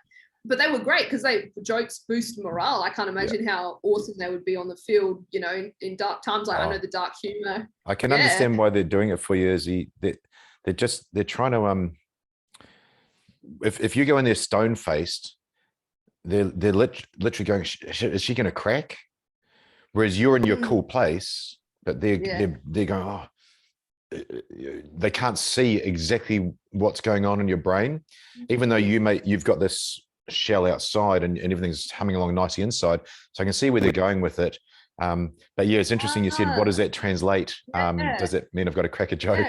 But they were great because jokes boost morale. I can't imagine how awesome they would be on the field, in dark times. Like, I know the dark humor.
I can understand why they're doing it for you. They're trying to if you go in there stone faced, they're literally going, is she going to crack? Whereas you're in your cool place, but they're going, oh, they can't see exactly what's going on in your brain, even though you've got this shell outside and everything's humming along nicely inside. So I can see where they're going with it. But yeah, it's interesting. You said, what does that translate? Does it mean I've got to crack a joke?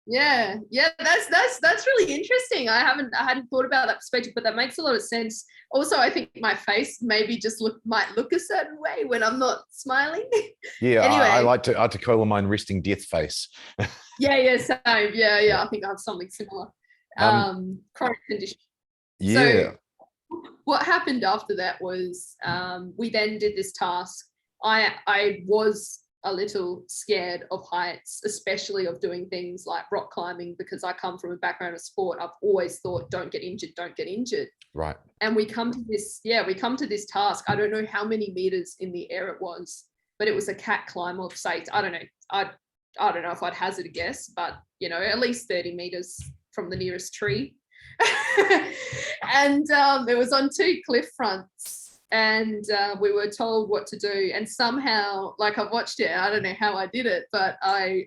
Yeah, that's really interesting. I hadn't thought about that perspective, but that makes a lot of sense. Also, I think my face maybe just might look a certain way when I'm not smiling.
Yeah,
anyway,
I like to call mine resting death face.
yeah, same. Yeah. I think I have something similar. Chronic condition.
Yeah.
So what happened after that was we then did this task. I was a little scared of heights, especially of doing things like rock climbing, because I come from a background of sport. I've always thought, don't get injured. Right. And we come to this task. I don't know how many meters in the air it was, but it was a cat climb of, say, I don't know. I don't know if I'd hazard a guess, but at least 30 meters from the nearest tree. And it was on 2 cliff fronts. And we were told what to do, and somehow, like, I've watched it, I don't know how I did it, but I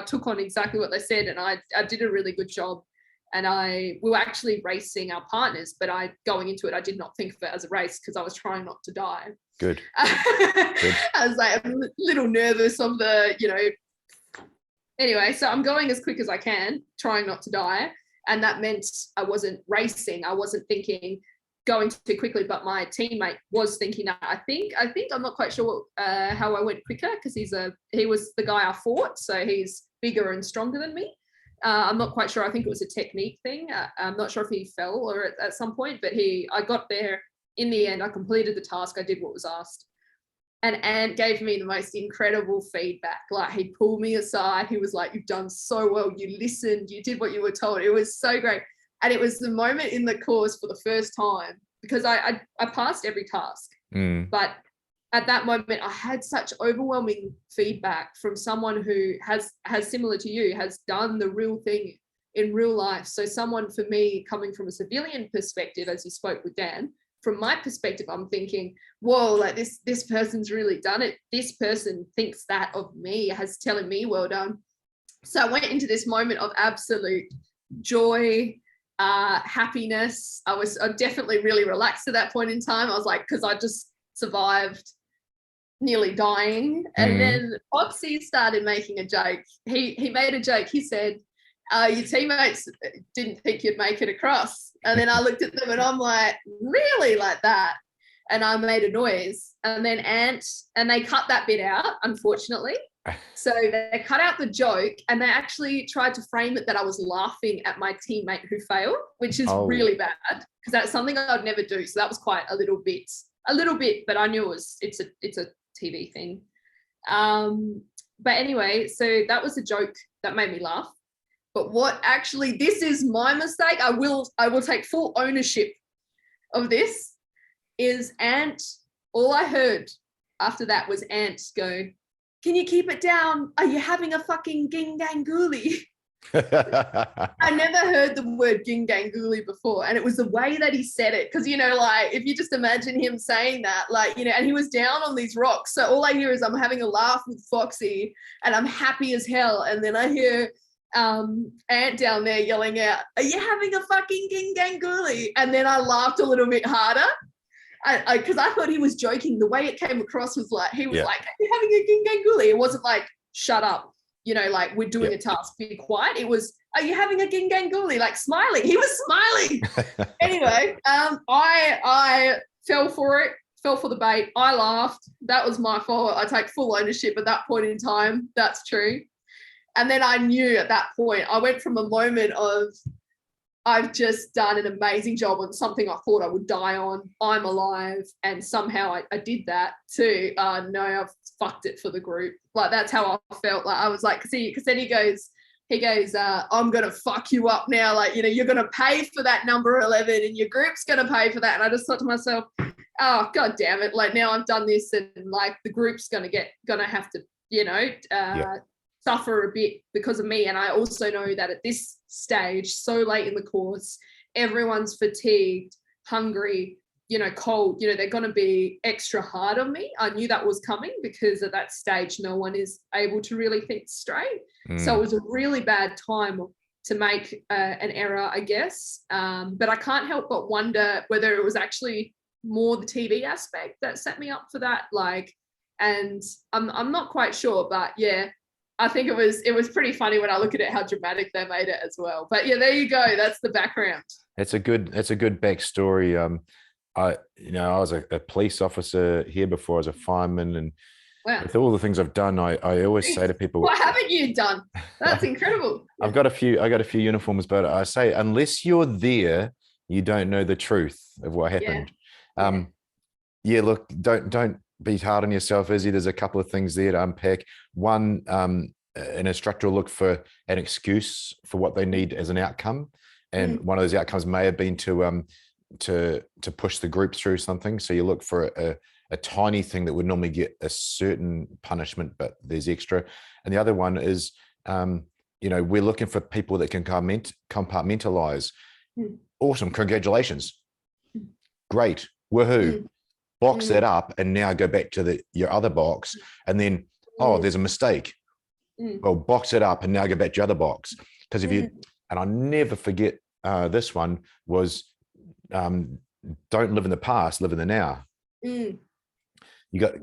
took on exactly what they said, and I did a really good job. And we were actually racing our partners, but going into it, I did not think of it as a race because I was trying not to die. Good. I was like a little nervous of anyway, so I'm going as quick as I can, trying not to die. And that meant I wasn't racing. I wasn't thinking going too quickly, but my teammate was thinking that. I think I'm not quite sure how I went quicker, because he was the guy I fought, so he's bigger and stronger than me. I'm not quite sure. I think it was a technique thing. I'm not sure if he fell or at some point, but I got there in the end. I completed the task. I did what was asked. And Ant gave me the most incredible feedback. Like, he pulled me aside. He was like, you've done so well. You listened. You did what you were told. It was so great. And it was the moment in the course for the first time, because I passed every task. But at that moment, I had such overwhelming feedback from someone who has similar to you, has done the real thing in real life. So someone, for me, coming from a civilian perspective, as you spoke with Dan, from my perspective, I'm thinking, whoa, like this person's really done it. This person thinks that of me, has telling me well done. So I went into this moment of absolute joy, happiness. I was definitely really relaxed at that point in time. I was like, because I just survived nearly dying. And then Foxy started making a joke. He made a joke. He said, your teammates didn't think you'd make it across. And then I looked at them and I'm like, really, like that? And I made a noise. And then and they cut that bit out, unfortunately. So they cut out the joke and they actually tried to frame it that I was laughing at my teammate who failed, which is really bad because that's something I'd never do. So that was quite a little bit, but I knew it's a TV thing. But anyway, so that was a joke that made me laugh. But what actually, this is my mistake. I will take full ownership of this. Is Ant, all I heard after that was Ant go, "Can you keep it down? Are you having a fucking ginganguli?" I never heard the word ginganguli before. And it was the way that he said it. Because, like, if you just imagine him saying that, like, and he was down on these rocks. So all I hear is I'm having a laugh with Foxy and I'm happy as hell. And then I hear Ant down there yelling out, "Are you having a fucking ginganguli?" And then I laughed a little bit harder. Because I thought he was joking. The way it came across was like, he was like, "Are you having a ginganguli?" It wasn't like, "Shut up, like we're doing a task, be quiet." It was, "Are you having a ginganguli?" Like smiling. He was smiling. Anyway, I fell for it, fell for the bait. I laughed. That was my fault. I take full ownership at that point in time. That's true. And then I knew at that point, I went from a moment of, I've just done an amazing job on something I thought I would die on. I'm alive. And somehow I did that too. No, I've fucked it for the group. Like, that's how I felt. Like, I was like, because then he goes, "I'm going to fuck you up now. Like, you're going to pay for that number 11 and your group's going to pay for that." And I just thought to myself, oh, God damn it. Like, now I've done this and like the group's going to have to, suffer a bit because of me. And I also know that at this stage, so late in the course, everyone's fatigued, hungry, cold, they're going to be extra hard on me. I knew that was coming because at that stage, no one is able to really think straight. So it was a really bad time to make an error, I guess. But I can't help but wonder whether it was actually more the TV aspect that set me up for that. Like, and I'm not quite sure, but yeah, I think it was pretty funny when I look at it, how dramatic they made it as well. But yeah, there you go. That's the background.
It's a good backstory. I was a police officer here before as a fireman, and with all the things I've done, I always say to people,
"What haven't you done?" That's incredible.
I got a few uniforms, but I say, unless you're there, you don't know the truth of what happened. Look, don't be hard on yourself, Izzy. There's a couple of things there to unpack. One, an instructor will look for an excuse for what they need as an outcome, and one of those outcomes may have been to push the group through something. So you look for a tiny thing that would normally get a certain punishment, but there's extra. And the other one is, we're looking for people that can compartmentalize. Awesome, congratulations, great, woohoo. Box that up and now go back to your other box, and then there's a mistake. Well, box it up and now go back to your other box. Because if you, and I'll never forget this one was, don't live in the past, live in the now.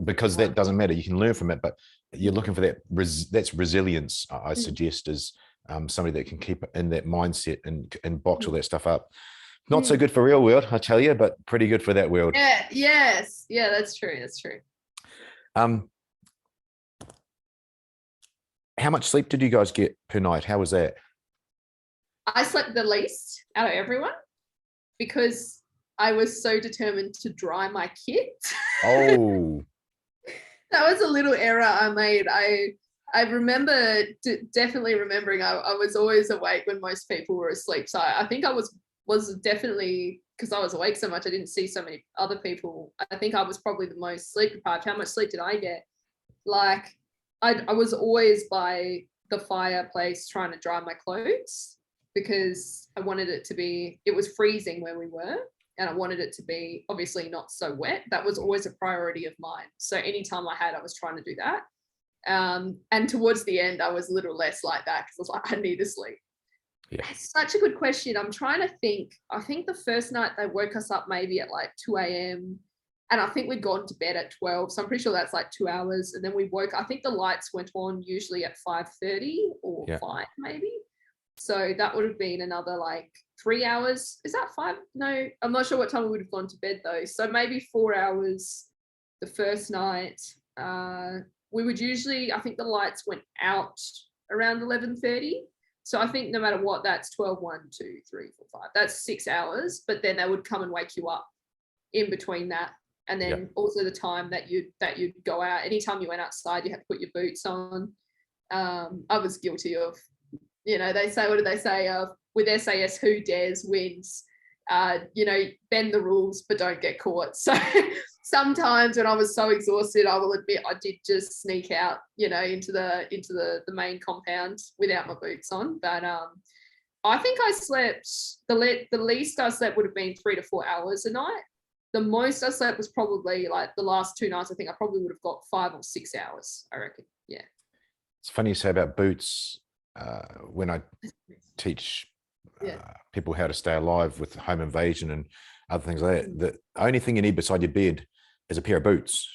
Because that doesn't matter. You can learn from it, but you're looking for that. That's resilience. I suggest is somebody that can keep in that mindset and box all that stuff up. Not so good for real world, I tell you, but pretty good for that world.
Yeah, yes. Yeah, that's true. That's true.
How much sleep did you guys get per night? How was that?
I slept the least out of everyone because I was so determined to dry my kit.
Oh.
That was a little error I made. I remember definitely remembering I was always awake when most people were asleep. So I think I was definitely, because I was awake so much, I didn't see so many other people. I think I was probably the most sleep deprived. How much sleep did I get? Like, I was always by the fireplace trying to dry my clothes because I wanted it was freezing where we were, and I wanted it to be obviously not so wet. That was always a priority of mine. So anytime I was trying to do that. And towards the end, I was a little less like that because I was like, I need to sleep. Yeah. It's such a good question. I'm trying to think. I think the first night they woke us up maybe at like 2 a.m. And I think we'd gone to bed at 12. So I'm pretty sure that's like 2 hours. And then we woke, I think the lights went on usually at 5:30 or 5 maybe. So that would have been another like 3 hours. Is that 5? No, I'm not sure what time we would have gone to bed though. So maybe 4 hours the first night. We would usually, I think the lights went out around 11:30. So I think no matter what, that's 12, 1, 2, 3, 4, 5. That's 6 hours. But then they would come and wake you up in between that. And then also the time that you'd go out. Anytime you went outside, you had to put your boots on. I was guilty of, they say, what do they say? With SAS, who dares wins. Bend the rules, but don't get caught. So sometimes when I was so exhausted, I will admit I did just sneak out, into the main compound without my boots on. But I think I slept, the least I slept would have been 3 to 4 hours a night. The most I slept was probably like the last 2 nights. I think I probably would have got 5 or 6 hours, I reckon. Yeah.
It's funny you say about boots. When I teach people how to stay alive with home invasion and other things like that, the only thing you need beside your bed is a pair of boots,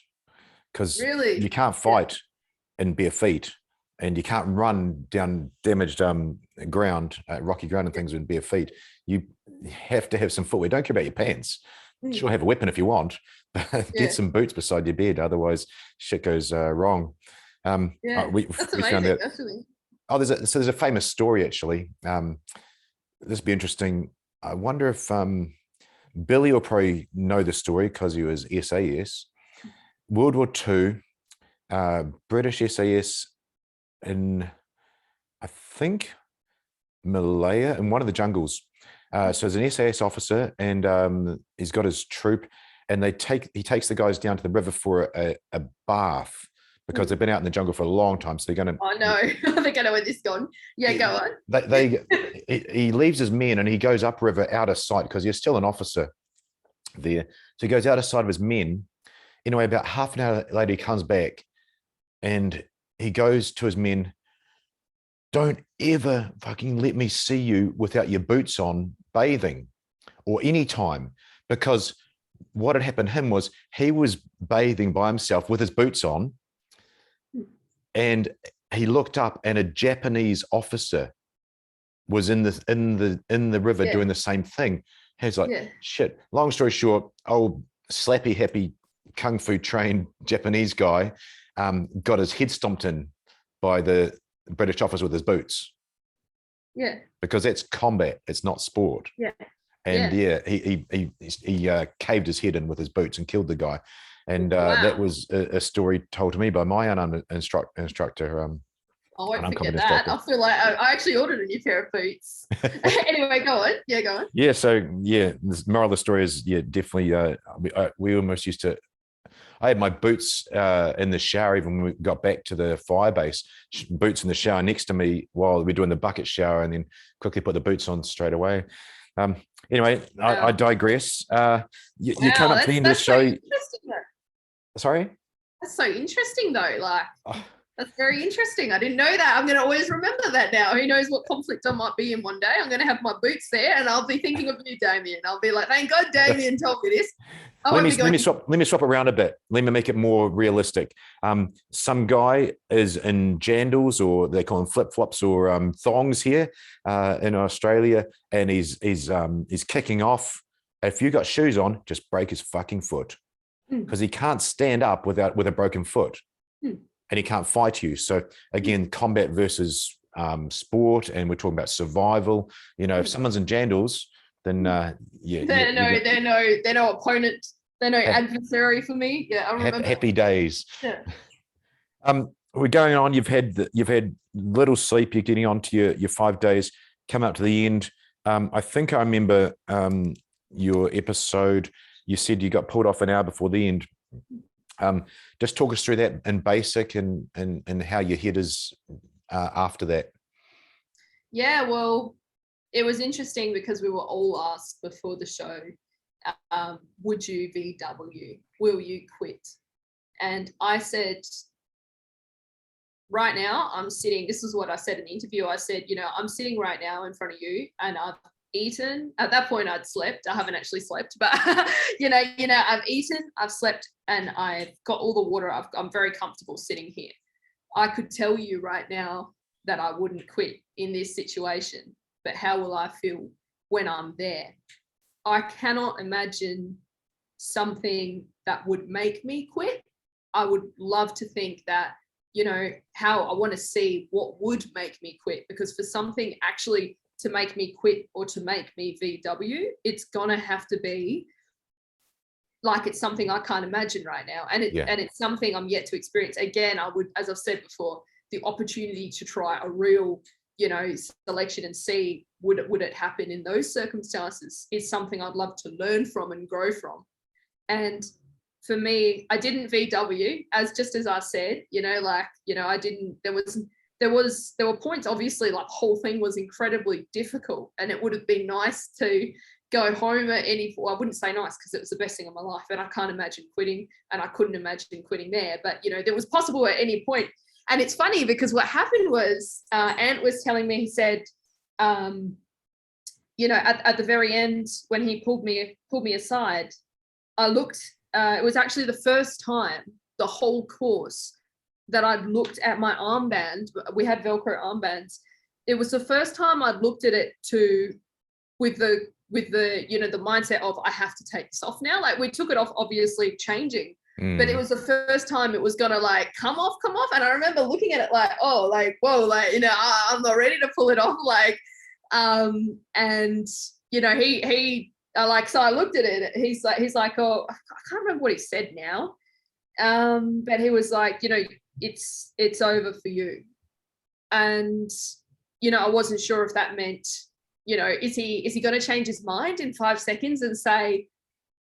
because you can't fight in bare feet, and you can't run down damaged ground, rocky ground and things in bare feet. You have to have some footwear. Don't care about your pants. Sure, have a weapon if you want, but get some boots beside your bed. Otherwise, shit goes wrong. We found out. Oh, there's a famous story actually. This would be interesting. I wonder if Billy will probably know the story because he was SAS. World War II, British SAS in, I think, Malaya, in one of the jungles. So as an SAS officer, and he's got his troop, and he takes the guys down to the river for a bath, because they've been out in the jungle for a long time. So they're going to.
Oh no, I think I know where this is gone. Yeah, go on.
He leaves his men and he goes upriver out of sight, because he's still an officer there. So he goes out of sight of his men. Anyway, about half an hour later, he comes back and he goes to his men. Don't ever fucking let me see you without your boots on bathing, or any time, because what had happened to him was he was bathing by himself with his boots on, and he looked up and a Japanese officer was in the river doing the same thing. He's like, shit. Long story short, old slappy happy kung fu trained Japanese guy got his head stomped in by the British officer with his boots.
Yeah.
Because that's combat, it's not sport.
Yeah.
And he caved his head in with his boots and killed the guy. And that was a story told to me by my instructor.
I won't forget that. I feel like I actually ordered a new pair of boots. Anyway, go on. Yeah, go on.
Yeah, so the moral of the story is, definitely we almost used to. I had my boots in the shower even when we got back to the fire base. Boots in the shower next to me while we're doing the bucket shower, and then quickly put the boots on straight away. Anyway, I digress. You come up to the end of the show. Sorry?
That's so interesting though. Like, that's very interesting. I didn't know that. I'm going to always remember that now. Who knows what conflict I might be in one day. I'm going to have my boots there and I'll be thinking of you, Damian. I'll be like, thank God Damian told me this. Let me swap around a bit. Let me make it more realistic. Some guy is in jandals, or they call them flip-flops, or thongs here in Australia, and he's kicking off. If you got shoes on, just break his fucking foot, because he can't stand up with a broken foot, and he can't fight you. So again, combat versus sport, and we're talking about survival. If someone's in jandals, then they're no opponent, they're no adversary for me. Yeah, I remember.
Happy days. Yeah. We're going on. You've had little sleep. You're getting on to your 5 days. Come up to the end. I think I remember your episode. You said you got pulled off an hour before the end. Just talk us through that in basic, and how your head is after that.
Yeah, well, it was interesting because we were all asked before the show, would you VW? Will you quit? And I said, right now I'm sitting, this is what I said in the interview. I said, I'm sitting right now in front of you, and I've eaten. At that point, I'd slept. I haven't actually slept, but I've eaten, I've slept, and I've got all the water. I'm very comfortable sitting here. I could tell you right now that I wouldn't quit in this situation, but how will I feel when I'm there? I cannot imagine something that would make me quit. I would love to think that, how I want to see what would make me quit, because for something actually to make me quit or to make me VW, it's gonna have to be like, it's something I can't imagine right now. And it's something I'm yet to experience. Again, I would, as I've said before, the opportunity to try a real, selection and see would it happen in those circumstances is something I'd love to learn from and grow from. And for me, I didn't VW, as I said, I didn't, there were points, obviously, like, the whole thing was incredibly difficult, and it would have been nice to go home at I wouldn't say nice, because it was the best thing of my life, and I can't imagine quitting, and I couldn't imagine quitting there, but there was possible at any point. And it's funny because what happened was, Ant was telling me, he said, at the very end, when he pulled me aside, I looked, it was actually the first time the whole course that I'd looked at my armband. We had Velcro armbands. It was the first time I'd looked at it with the the mindset of, I have to take this off now. Like, we took it off, obviously changing, but it was the first time it was gonna like come off. And I remember looking at it like, oh, like, whoa, like, I'm not ready to pull it off. Like, and he like, so I looked at it. He's like, oh, I can't remember what he said now. But he was like, it's over for you. And, I wasn't sure if that meant, is he going to change his mind in 5 seconds and say,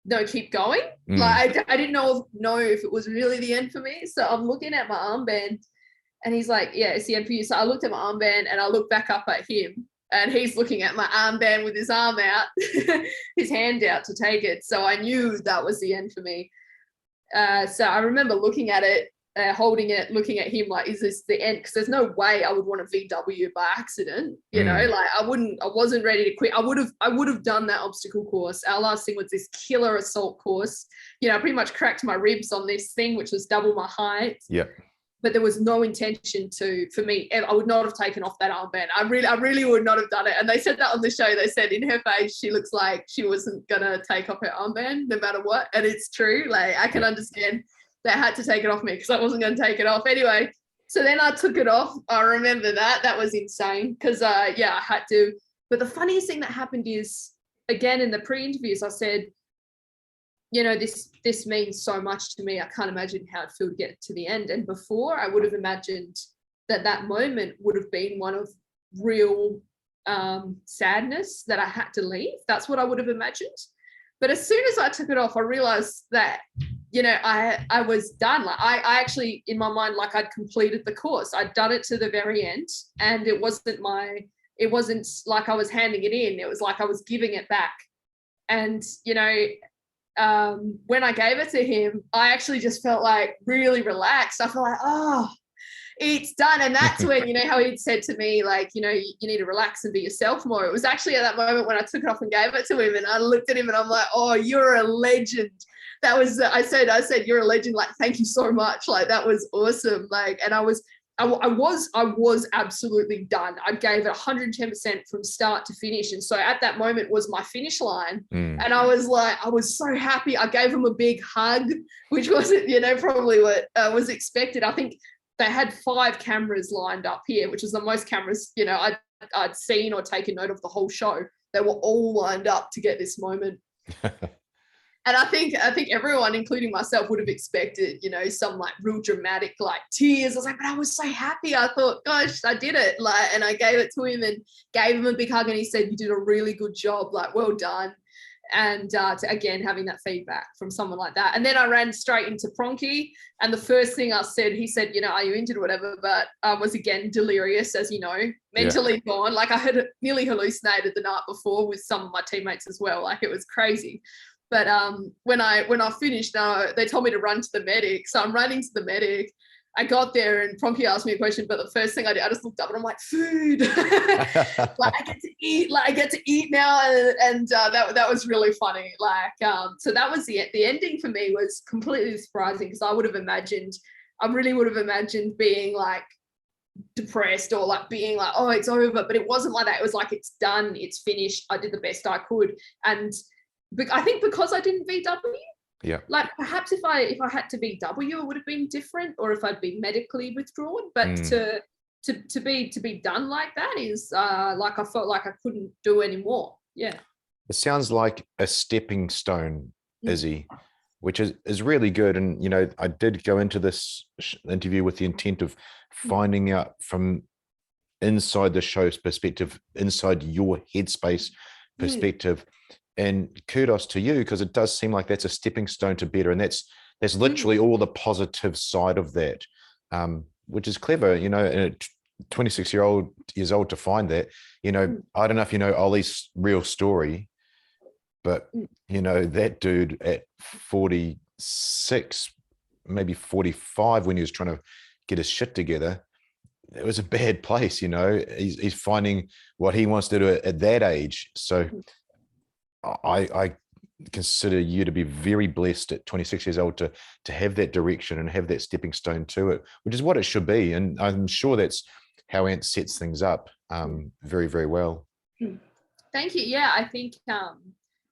no, keep going? Like, I didn't know if it was really the end for me. So I'm looking at my armband, and he's like, yeah, it's the end for you. So I looked at my armband, and I looked back up at him, and he's looking at my armband with his arm out, his hand out to take it. So I knew that was the end for me. So I remember looking at it, holding it, looking at him like, is this the end? Because there's no way I would want to VW by accident, like, I wasn't ready to quit. I would have done that obstacle course. Our last thing was this killer assault course. I pretty much cracked my ribs on this thing, which was double my height.
Yeah.
But there was no intention for me, I would not have taken off that armband. I really would not have done it. And they said that on the show. They said in her face, she looks like she wasn't going to take off her armband no matter what. And it's true. Like, I can understand they had to take it off me because I wasn't going to take it off anyway. So then I took it off. I remember that. That was insane because, I had to. But the funniest thing that happened is, again, in the pre-interviews, I said, this means so much to me. I can't imagine how it'd feel to get to the end. And before, I would have imagined that moment would have been one of real sadness that I had to leave. That's what I would have imagined. But as soon as I took it off, I realized that, I was done. Like, I actually, in my mind, like, I'd completed the course. I'd done it to the very end, and it wasn't like I was handing it in. It was like I was giving it back. And, when I gave it to him, I actually just felt like really relaxed. I felt like, oh, it's done. And that's when, how he'd said to me, like, you need to relax and be yourself more. It was actually at that moment when I took it off and gave it to him, and I looked at him and I'm like, oh, you're a legend. That was, I said, you're a legend. Like, thank you so much. Like, that was awesome. Like, and I was absolutely done. I gave it 110% from start to finish. And so at that moment was my finish line. And I was like, I was so happy. I gave him a big hug, which wasn't, probably what was expected. I think they had 5 cameras lined up here, which is the most cameras, I'd seen or taken note of the whole show. They were all lined up to get this moment. And I think everyone, including myself, would have expected, some like real dramatic, like tears. I was like, but I was so happy. I thought, gosh, I did it. Like, and I gave it to him and gave him a big hug. And he said, you did a really good job. Like, well done. And again, having that feedback from someone like that. And then I ran straight into Pronky. And the first thing I said, he said, are you injured or whatever? But I was again delirious, as you know, mentally gone. Like, I had nearly hallucinated the night before with some of my teammates as well. Like, it was crazy. But when I finished, they told me to run to the medic. So I'm running to the medic, I got there and Pronky asked me a question, but the first thing I did, I just looked up and I'm like, food. Like I get to eat now, and that was really funny. Like, so that was the ending for me was completely surprising because I really would have imagined being like depressed or like being like, oh, it's over, but it wasn't like that. It was like, it's done, it's finished. I did the best I could, and I think because I didn't VW.
Yeah.
Like perhaps if I had to VW, it would have been different, or if I'd been medically withdrawn. But to be done like that is like I felt like I couldn't do anymore. Yeah.
It sounds like a stepping stone, Izzy, which is really good. And you know, I did go into this interview with the intent of finding out from inside the show's perspective, inside your headspace perspective. And kudos to you, because it does seem like that's a stepping stone to better. And that's literally all the positive side of that, which is clever, you know, and 26 years old to find that, you know, I don't know if you know Ollie's real story, but you know, that dude at 46, maybe 45, when he was trying to get his shit together, it was a bad place, you know. He's finding what he wants to do at that age. So I consider you to be very blessed at 26 years old to have that direction and have that stepping stone to it, which is what it should be. And I'm sure that's how Ant sets things up very, very well.
Thank you. Yeah, I think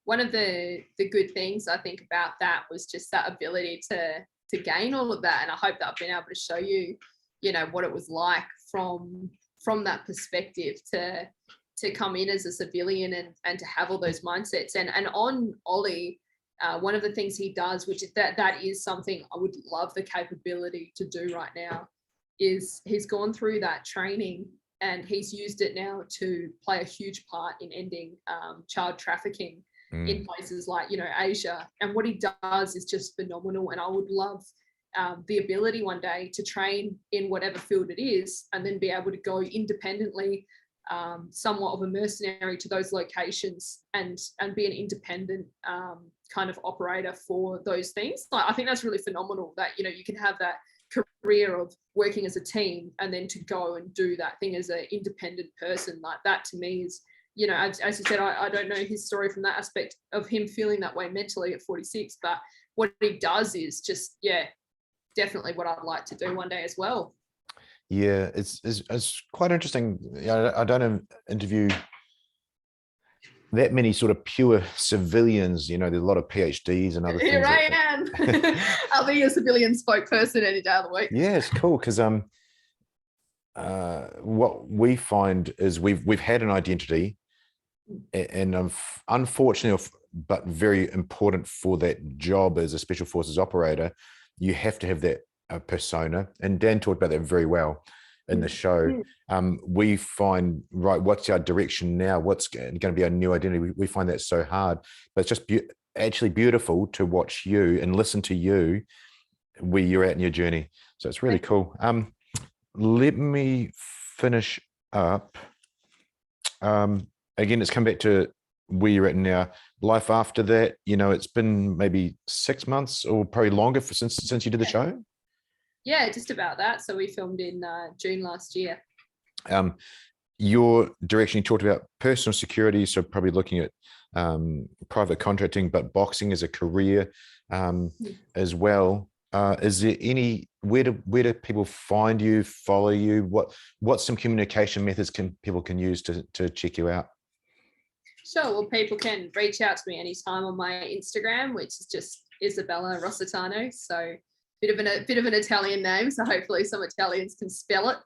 one of the good things I think about that was just that ability to gain all of that. And I hope that I've been able to show you, you know, what it was like from that perspective to come in as a civilian and to have all those mindsets. And on Ollie, one of the things he does, which is that is something I would love the capability to do right now, is he's gone through that training and he's used it now to play a huge part in ending child trafficking in places like, you know, Asia. And what he does is just phenomenal. And I would love the ability one day to train in whatever field it is and then be able to go independently, somewhat of a mercenary to those locations and be an independent kind of operator for those things. Like, I think that's really phenomenal that, you know, you can have that career of working as a team and then to go and do that thing as an independent person. Like, that to me is, you know, as you said, I don't know his story from that aspect of him feeling that way mentally at 46, but what he does is just, yeah, definitely what I'd like to do one day as well.
Yeah, it's quite interesting. I don't interview that many sort of pure civilians. You know, there's a lot of PhDs and other things.
Here I am. I'll be a civilian spokesperson any day of the week.
Yeah, it's cool because what we find is we've had an identity, and unfortunately, but very important for that job as a special forces operator, you have to have that persona. And Dan talked about that very well in the show. We find, right, what's our direction now? What's going to be our new identity? We find that so hard, but it's just actually beautiful to watch you and listen to you where you're at in your journey. So it's really cool. Let me finish up. Again, it's come back to where you're at now. Life after that, you know, it's been maybe 6 months or probably longer since you did the show.
Yeah, just about that. So we filmed in June last year.
Your direction, you talked about personal security, so probably looking at private contracting, but boxing as a career as well. Is there where do people find you, follow you? What's some communication methods people can use to check you out?
Sure. Well, people can reach out to me anytime on my Instagram, which is just Isabella Rositano. So bit of an Italian name. So hopefully some Italians can spell it.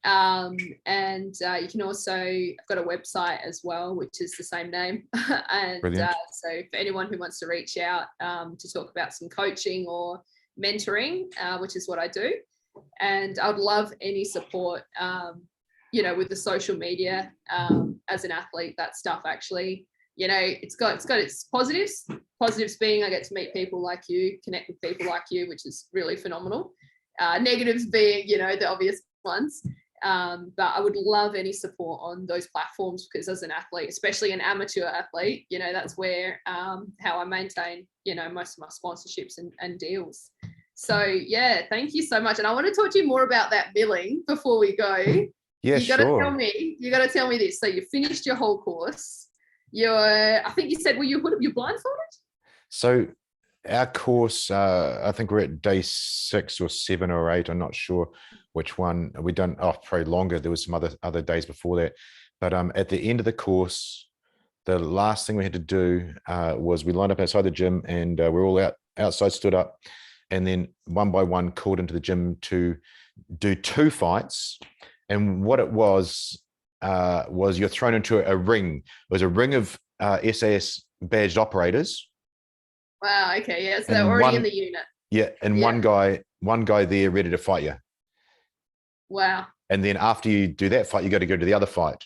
And you can also, I've got a website as well, which is the same name. And so for anyone who wants to reach out to talk about some coaching or mentoring, which is what I do. And I'd love any support, you know, with the social media as an athlete. That stuff actually, you know, it's got its positives. Positives being I get to meet people like you, connect with people like you, which is really phenomenal. Negatives being, you know, the obvious ones. But I would love any support on those platforms, because as an athlete, especially an amateur athlete, you know, that's where how I maintain, you know, most of my sponsorships and deals. So yeah, thank you so much. And I want to talk to you more about that milling before we go.
Yeah,
you gotta
sure.
you gotta tell me this. So you finished your whole course. I think you said, you blindfolded?
So our course, I think we're at day 6 or 7 or 8. I'm not sure which one. We done probably longer. There was some other days before that. But at the end of the course, the last thing we had to do was we lined up outside the gym, and we're all outside, stood up, and then one by one called into the gym to do 2 fights. And what it was you're thrown into a ring. It was a ring of SAS badged operators.
Wow. Okay. Yeah. So
And
they're already in the unit.
Yeah, and
Yeah.
one guy there ready to fight you.
Wow.
And then after you do that fight, you got to go to the other fight.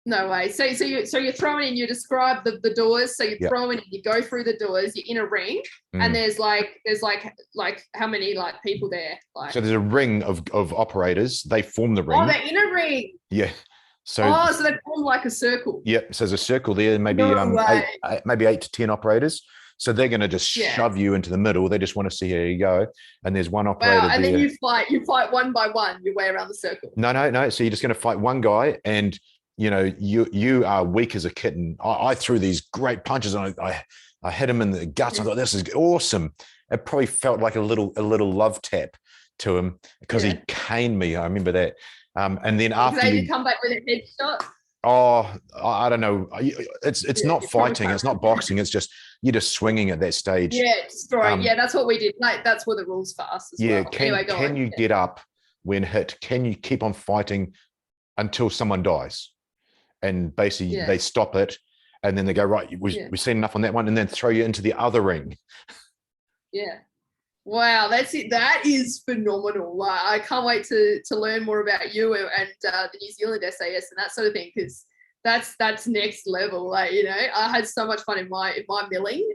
No way. So you're throwing in. You describe the doors. So you're throwing in. You go through the doors. You're in a ring, and there's like how many people there? Like,
so there's a ring of operators. They form the ring.
Oh, they're in a ring.
Yeah. So
they form like a circle.
Yep. So there's a circle there, maybe maybe 8 to 10 operators. So they're going to just shove you into the middle. They just want to see how you go. And there's one operator.
Wow. And then you fight one by one your way around the circle.
No. So you're just going to fight one guy, and you are weak as a kitten. I threw these great punches, and I hit him in the guts. I thought, this is awesome. It probably felt like a little love tap to him because he caned me. I remember that. And then after
you come back with a headshot.
Oh, I don't know. It's not fighting. It's not boxing. It's just you're just swinging at that stage.
Yeah, destroying. That's what we did. Like, that's what the rules for us as well.
Can you get up when hit? Can you keep on fighting until someone dies? And basically they stop it, and then they go, right, we've seen enough on that one, and then throw you into the other ring.
Yeah. Wow, that's it. That is phenomenal. I can't wait to learn more about you and the New Zealand SAS and that sort of thing, because that's next level. I had so much fun in my milling,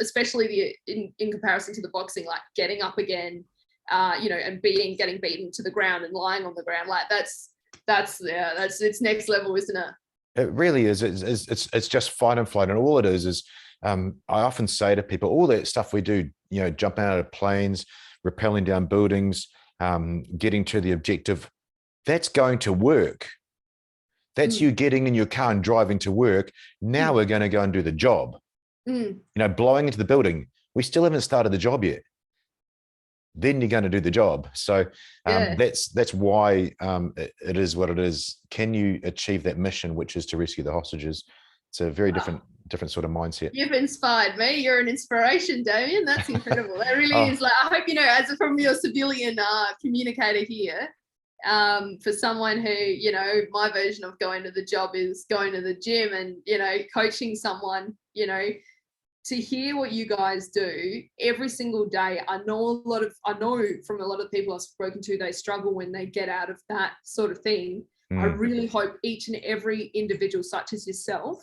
especially in comparison to the boxing, like getting up again, and getting beaten to the ground and lying on the ground. Like that's it's next level, isn't it?
It really is. It's just fight and flight, and all it is I often say to people, all that stuff we do, jumping out of planes, rappelling down buildings, getting to the objective, that's going to work. That's you getting in your car and driving to work. Now we're going to go and do the job. Blowing into the building, we still haven't started the job yet. Then you're going to do the job. So that's why it is what it is. Can you achieve that mission, which is to rescue the hostages? It's a very different sort of mindset.
You've inspired me. You're an inspiration, Damian. That's incredible. That really is. Like, I hope, from your civilian communicator here, for someone who, my version of going to the job is going to the gym and, coaching someone, to hear what you guys do every single day. I know from a lot of people I've spoken to, they struggle when they get out of that sort of thing. I really hope each and every individual, such as yourself,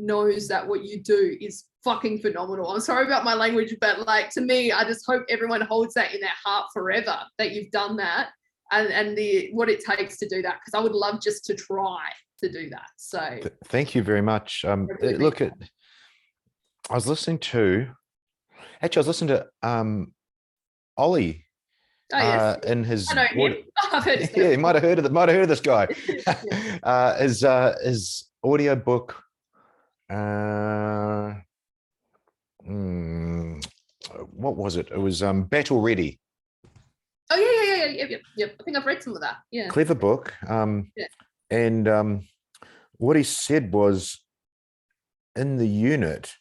knows that what you do is fucking phenomenal. I'm sorry about my language, but to me, I just hope everyone holds that in their heart forever, that you've done that and what it takes to do that. Because I would love just to try to do that. So
thank you very much. I was listening to Ollie. In his,
I know him. I've heard his
you might have heard of this guy. His audio book. What was it? It was Battle Ready.
Oh yeah. I think I've read some of that. Yeah.
Clever book. And what he said was, in the unit,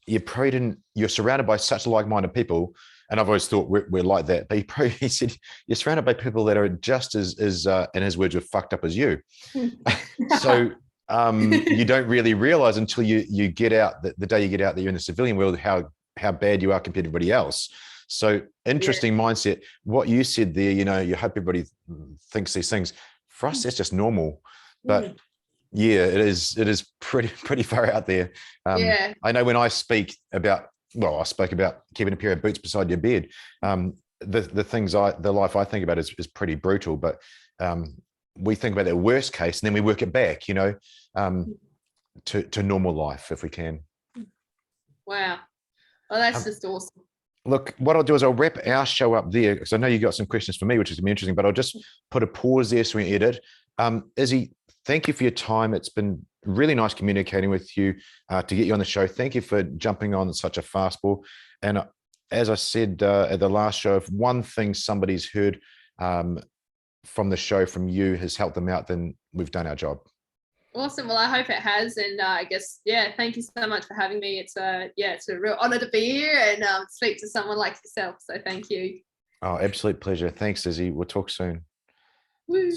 you're surrounded by such like-minded people, and I've always thought we're like that. But he said you're surrounded by people that are just as in his words, were fucked up as you. So you don't really realize until you get out, the day you get out there in the civilian world, how bad you are compared to everybody else. So interesting mindset. What you said there, you hope everybody thinks these things. For us, that's just normal. But yeah, it is pretty far out there. I know when I speak about, I spoke about keeping a pair of boots beside your bed. The life I think about is pretty brutal, but we think about the worst case and then we work it back, to normal life if we can.
Wow. Well, that's just awesome.
Look, what I'll do is I'll wrap our show up there because I know you got some questions for me, which is gonna be interesting, but I'll just put a pause there so we edit. Izzy, thank you for your time. It's been really nice communicating with you to get you on the show. Thank you for jumping on such a fastball. And as I said at the last show, if one thing somebody's heard from the show from you has helped them out, then we've done our job.
Awesome. Well, I hope it has. And I guess, yeah, thank you so much for having me. It's a real honor to be here and speak to someone like yourself. So thank you.
Oh, absolute pleasure. Thanks, Izzy. We'll talk soon.
Woo.